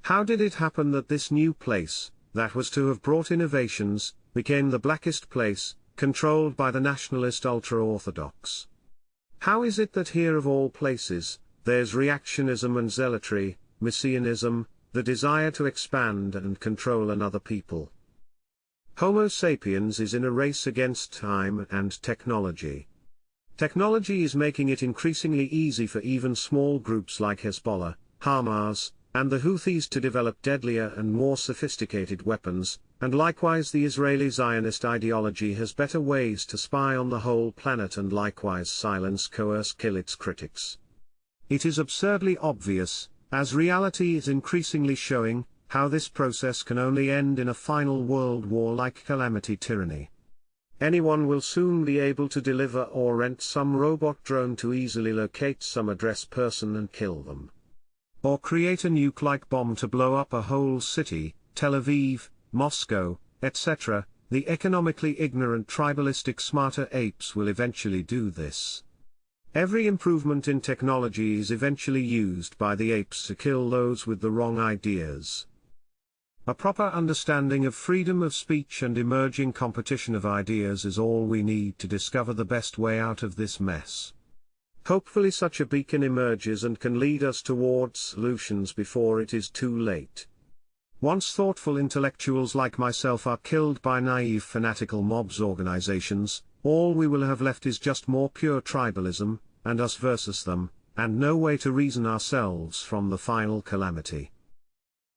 How did it happen that this new place, that was to have brought innovations, became the blackest place, controlled by the nationalist ultra-orthodox? How is it that here of all places, there's reactionism and zealotry, messianism, the desire to expand and control another people? Homo sapiens is in a race against time and technology. Technology is making it increasingly easy for even small groups like Hezbollah, Hamas, and the Houthis to develop deadlier and more sophisticated weapons, and likewise the Israeli Zionist ideology has better ways to spy on the whole planet and likewise silence, coerce, kill its critics. It is absurdly obvious, as reality is increasingly showing, how this process can only end in a final world war-like calamity tyranny. Anyone will soon be able to deliver or rent some robot drone to easily locate some address person and kill them. Or create a nuke-like bomb to blow up a whole city, Tel Aviv, Moscow, etc. The economically ignorant tribalistic smarter apes will eventually do this. Every improvement in technology is eventually used by the apes to kill those with the wrong ideas. A proper understanding of freedom of speech and emerging competition of ideas is all we need to discover the best way out of this mess. Hopefully such a beacon emerges and can lead us towards solutions before it is too late. Once thoughtful intellectuals like myself are killed by naive fanatical mobs organizations, all we will have left is just more pure tribalism, and us versus them, and no way to reason ourselves from the final calamity.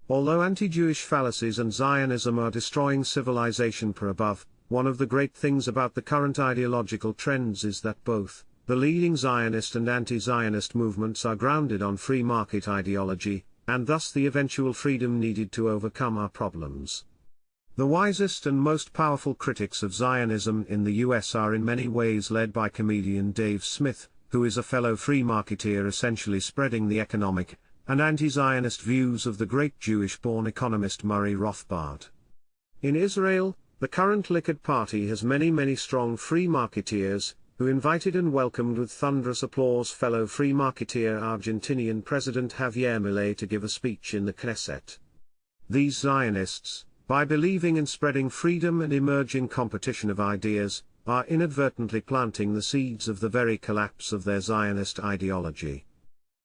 Although anti-Jewish fallacies and Zionism are destroying civilization per above, one of the great things about the current ideological trends is that both the leading Zionist and anti-Zionist movements are grounded on free market ideology, and thus the eventual freedom needed to overcome our problems. The wisest and most powerful critics of Zionism in the US are in many ways led by comedian Dave Smith, who is a fellow free marketeer essentially spreading the economic and anti-Zionist views of the great Jewish-born economist Murray Rothbard. In Israel, the current Likud party has many strong free marketeers, who invited and welcomed with thunderous applause fellow free marketeer Argentinian President Javier Milei to give a speech in the Knesset. These Zionists, by believing in spreading freedom and emerging competition of ideas, are inadvertently planting the seeds of the very collapse of their Zionist ideology.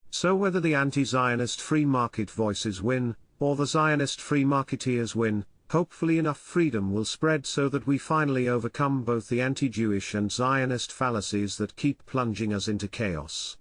So whether the anti-Zionist free market voices win, or the Zionist free marketeers win, hopefully enough freedom will spread so that we finally overcome both the anti-Jewish and Zionist fallacies that keep plunging us into chaos.